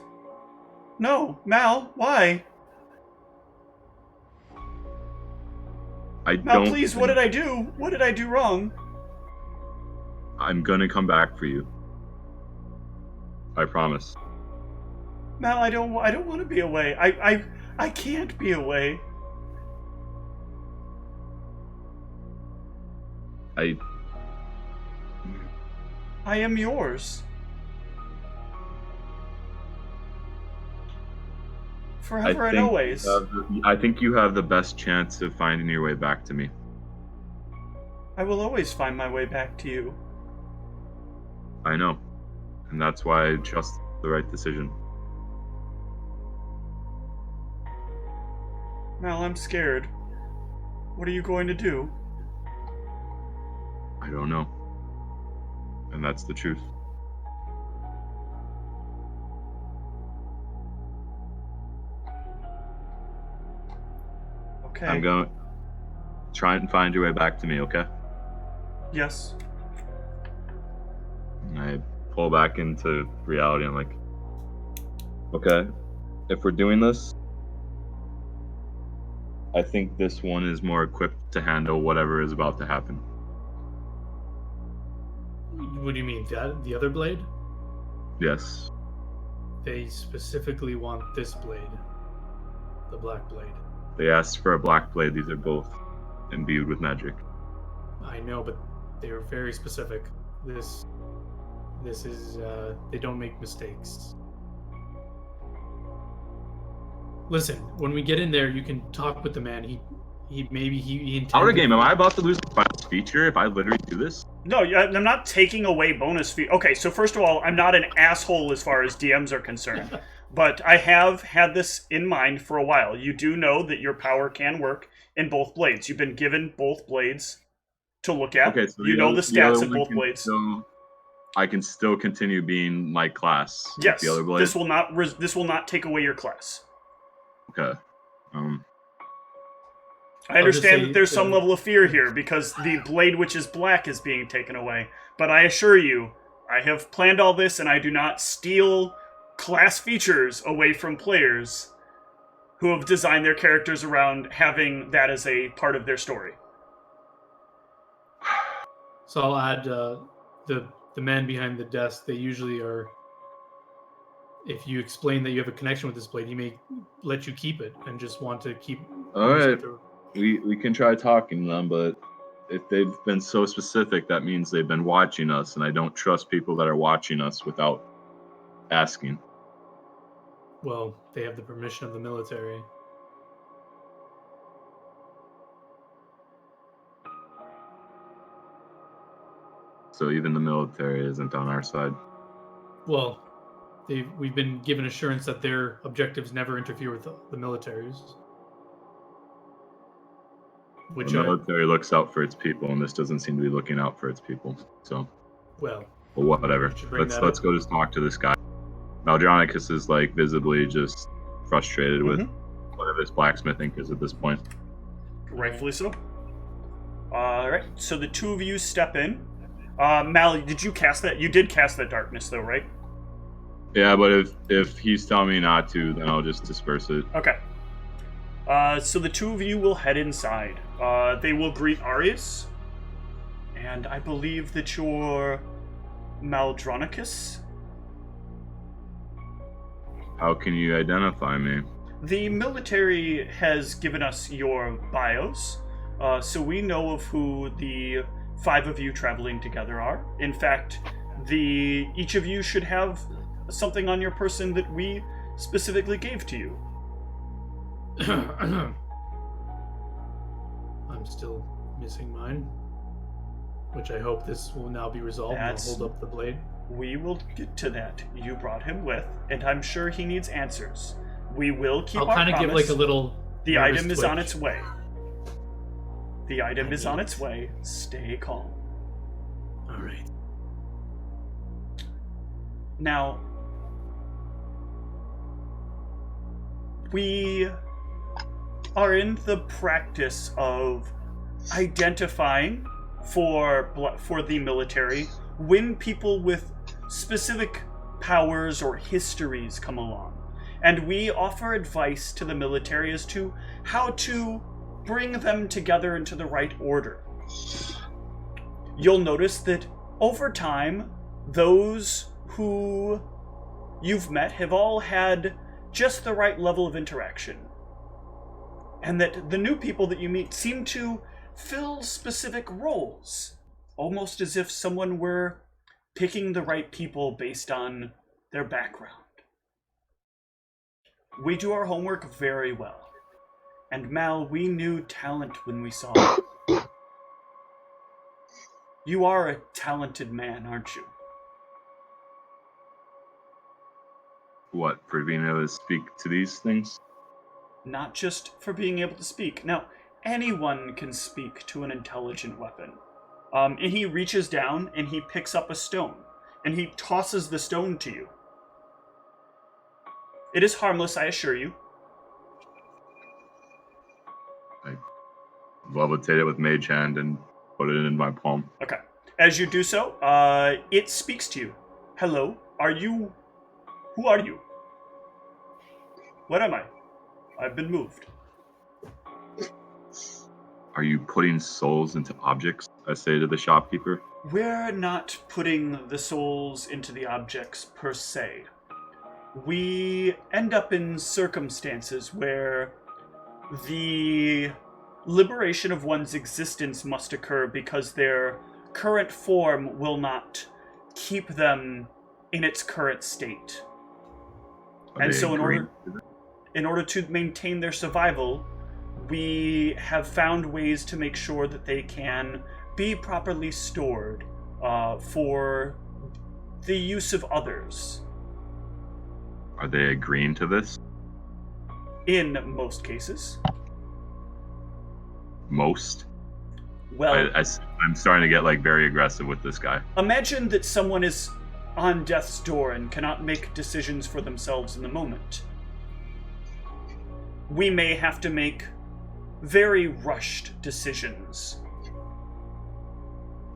No, Mal, why? Mal, please, what did I do? What did I do wrong? I'm gonna come back for you. I promise. Mal, I don't want to be away. I can't be away. I am yours. Forever and always. I think you have the best chance of finding your way back to me. I will always find my way back to you. I know. And that's why I trust the right decision. Mal, I'm scared. What are you going to do? I don't know. And that's the truth. Okay. I'm going to try and find your way back to me, okay? Yes. And I pull back into reality. I'm like, okay, if we're doing this, I think this one is more equipped to handle whatever is about to happen. What do you mean? The other blade? Yes. They specifically want this blade. The black blade. They asked for a black blade. These are both imbued with magic. I know, but they were very specific. This is they don't make mistakes. Listen, when we get in there, you can talk with the man. He intended. Out of game. Am I about to lose the bonus feature if I literally do this? No, I'm not taking away bonus fee. Okay, so first of all, I'm not an asshole as far as DMs are concerned, but I have had this in mind for a while. You do know that your power can work in both blades. You've been given both blades to look at. Okay, so you know the stats of both blades. I can still continue being my class. Yes, the other blade. this will not take away your class. Okay. I understand that there's some level of fear here because the blade which is black is being taken away. But I assure you, I have planned all this and I do not steal class features away from players who have designed their characters around having that as a part of their story. So I'll add the man behind the desk. They usually are. If you explain that you have a connection with this blade, he may let you keep it and just want to keep. All right. We can try talking to them, but if they've been so specific, that means they've been watching us, and I don't trust people that are watching us without asking. Well, they have the permission of the military. So even the military isn't on our side. Well, we've been given assurance that their objectives never interfere with the military's. The military looks out for its people, and this doesn't seem to be looking out for its people. So, well, whatever. Let's go just talk to this guy. Maldronicus is like visibly just frustrated with whatever this blacksmithing is at this point. Rightfully so. All right. So the two of you step in. Mal, did you cast that? You did cast that darkness, though, right? Yeah, but if he's telling me not to, then I'll just disperse it. Okay. So the two of you will head inside. They will greet Arius, and I believe that you're Maldronicus. How can you identify me? The military has given us your bios, so we know of who the 5 of you traveling together are. In fact, each of you should have something on your person that we specifically gave to you. I'm still missing mine, which I hope this will now be resolved. That's- And I'll hold up the blade. We will get to that. You brought him with, and I'm sure he needs answers. We will keep I'll our kind of promise. give like a little. The nervous item is on twitch. its way. The item is on its way. Stay calm. All right. Now, we are in the practice of identifying for the military when people with specific powers or histories come along. And we offer advice to the military as to how to bring them together into the right order. You'll notice that over time, those who you've met have all had just the right level of interaction. And that the new people that you meet seem to fill specific roles, almost as if someone were picking the right people based on their background. We do our homework very well. And Mal, we knew talent when we saw it. You are a talented man, aren't you? What, for being able to speak to these things? Not just for being able to speak. Now, anyone can speak to an intelligent weapon. And he reaches down and he picks up a stone. And he tosses the stone to you. It is harmless, I assure you. I levitate it with Mage Hand and put it in my palm. Okay. As you do so, it speaks to you. Hello, who are you? Where am I? I've been moved. Are you putting souls into objects? I say to the shopkeeper. We're not putting the souls into the objects per se. We end up in circumstances where the liberation of one's existence must occur because their current form will not keep them in its current state. Are And they so agreeing in order to maintain their survival, we have found ways to make sure that they can be properly stored for the use of others. Are they agreeing to this? In most cases. Most? Well, I'm starting to get very aggressive with this guy. imagine that someone is on death's door and cannot make decisions for themselves in the moment. We may have to make very rushed decisions.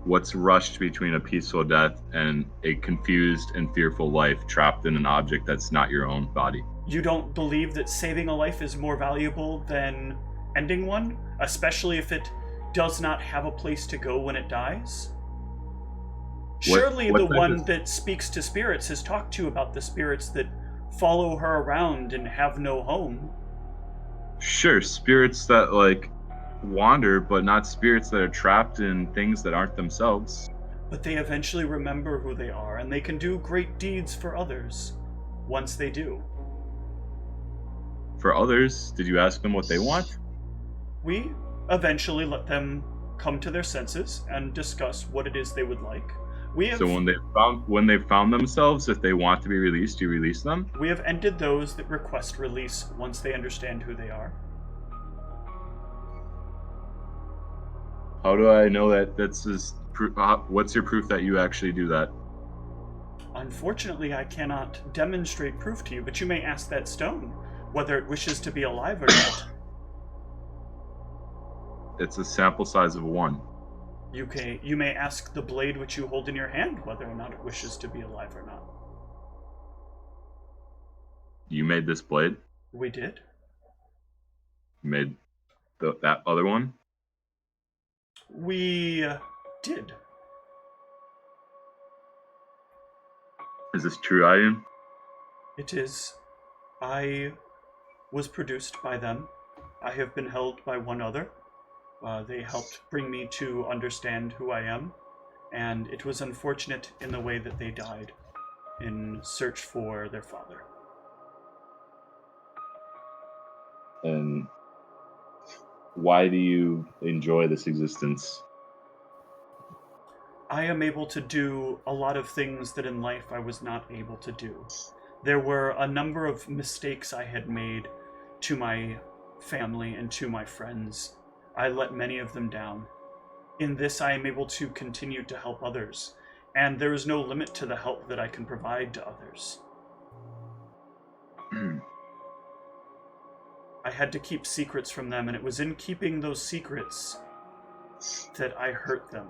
What's rushed between a peaceful death and a confused and fearful life trapped in an object that's not your own body? You don't believe that saving a life is more valuable than ending one, especially if it does not have a place to go when it dies? Surely the one that speaks to spirits has talked to you about the spirits that follow her around and have no home. Sure, spirits that wander, but not spirits that are trapped in things that aren't themselves. But they eventually remember who they are, and they can do great deeds for others once they do. For others, did you ask them what they want? We eventually let them come to their senses and discuss what it is they would like. So when they found themselves, if they want to be released, you release them? We have ended those that request release once they understand who they are. How do I know that this is what's your proof that you actually do that? Unfortunately, I cannot demonstrate proof to you, but you may ask that stone whether it wishes to be alive or not. It's a sample size of 1. You may ask the blade which you hold in your hand whether or not it wishes to be alive or not. You made this blade? We did. You made that other one? We did. Is this true, Ian? It is. I was produced by them. I have been held by one other. They helped bring me to understand who I am, and it was unfortunate in the way that they died in search for their father. And why do you enjoy this existence? I am able to do a lot of things that in life I was not able to do. There were a number of mistakes I had made to my family and to my friends. I let many of them down. In this, I am able to continue to help others, and there is no limit to the help that I can provide to others. I had to keep secrets from them, and it was in keeping those secrets that I hurt them.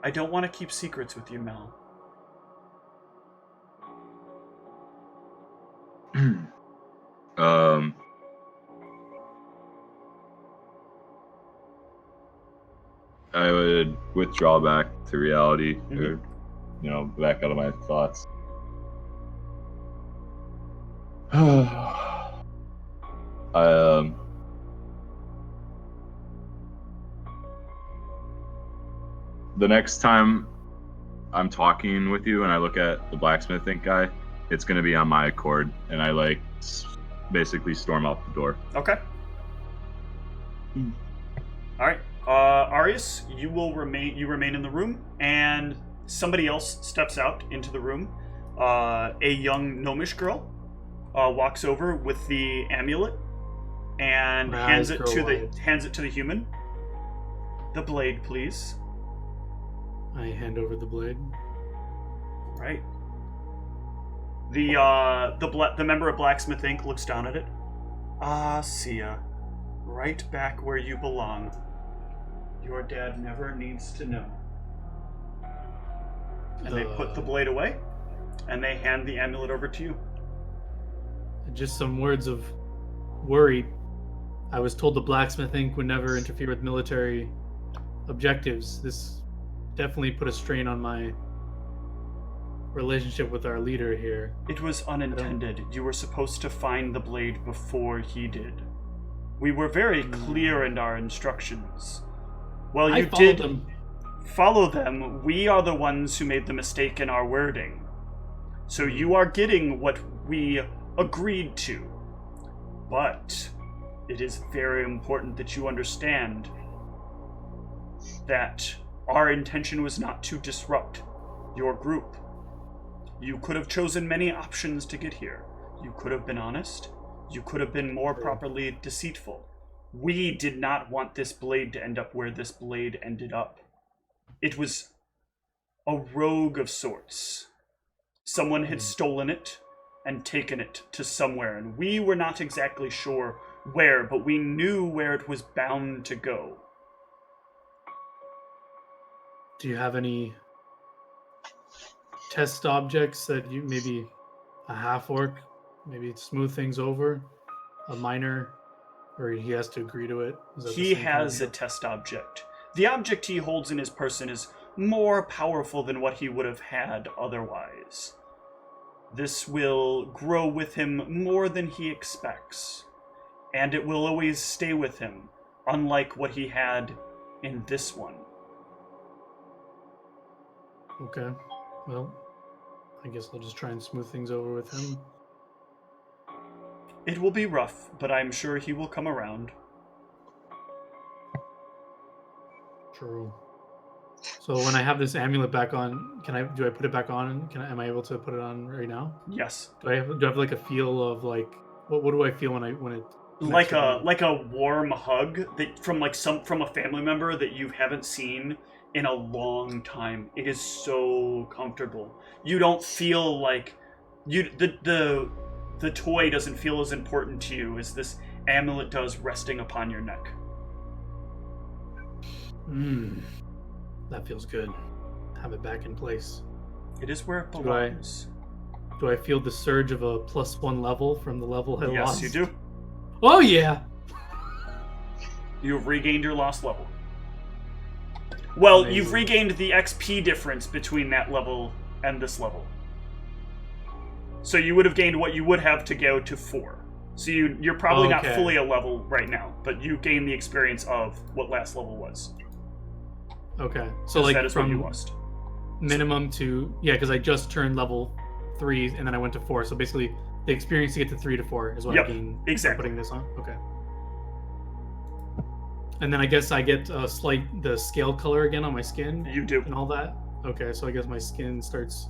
I don't want to keep secrets with you, Mel. I would withdraw back to reality, or, back out of my thoughts. The next time I'm talking with you and I look at the blacksmith ink guy, it's going to be on my accord, and I basically storm out the door. Okay. All right. Arius, you remain in the room, and somebody else steps out into the room. A young gnomish girl walks over with the amulet and hands it to the human. The blade, please. I hand over the blade. Right. The member of Blacksmith Inc. looks down at it. Ah, Sia. Right back where you belong. Your dad never needs to know. And they put the blade away, and they hand the amulet over to you. Just some words of worry. I was told the Blacksmith Inc. would never interfere with military objectives. This definitely put a strain on my relationship with our leader here. It was unintended. You were supposed to find the blade before he did. We were very clear in our instructions. Well, you did follow them. We are the ones who made the mistake in our wording. So you are getting what we agreed to. But it is very important that you understand that our intention was not to disrupt your group. You could have chosen many options to get here. You could have been honest. You could have been more properly deceitful. We did not want this blade to end up where this blade ended up. It was a rogue of sorts. Someone had stolen it and taken it to somewhere, and we were not exactly sure where, but we knew where it was bound to go. Do you have any test objects that you, maybe a half-orc, maybe smooth things over? A minor, or he has to agree to it? He has a test object. The object he holds in his person is more powerful than what he would have had otherwise. This will grow with him more than he expects, and it will always stay with him, unlike what he had in this one. Okay, well, I guess I'll just try and smooth things over with him. It will be rough, but I'm sure he will come around. True. So when I have this amulet back on, do I put it back on? Am I able to put it on right now? Yes. Do I have like a feel of like what do I feel when it like a warm hug that from a family member that you haven't seen in a long time. It is so comfortable. You don't feel like the toy doesn't feel as important to you as this amulet does resting upon your neck. That feels good. Have it back in place. It is where it belongs. do I feel the surge of a +1 level from the level I lost? Yes, you do. Oh yeah. You have regained your lost level. Well, Amazing. you've regained the XP difference between that level and this level. So you would have gained what you would have to go to 4. So you're probably not Okay. fully a level right now, but you gain the experience of what last level was. Okay. So 'Cause like that is what you from lost. minimum to because I just turned level 3 and then I went to 4. So basically, the experience to get to 3 to 4 is what Yep, I gain by exactly. putting this on. Okay. And then I guess I get the scale color again on my skin You do. and all that. Okay, so I guess my skin starts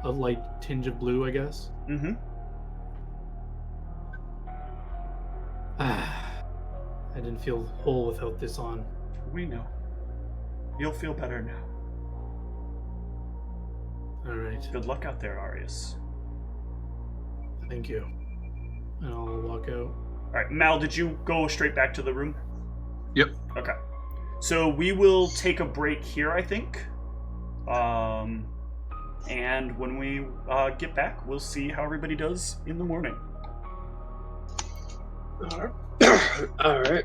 a light tinge of blue, I guess. Mm-hmm. I didn't feel whole without this on. We know. You'll feel better now. All right. Good luck out there, Arius. Thank you. And I'll walk out. Alright, Mal, did you go straight back to the room? Yep. Okay. So we will take a break here, I think. And when we get back, we'll see how everybody does in the morning. All right.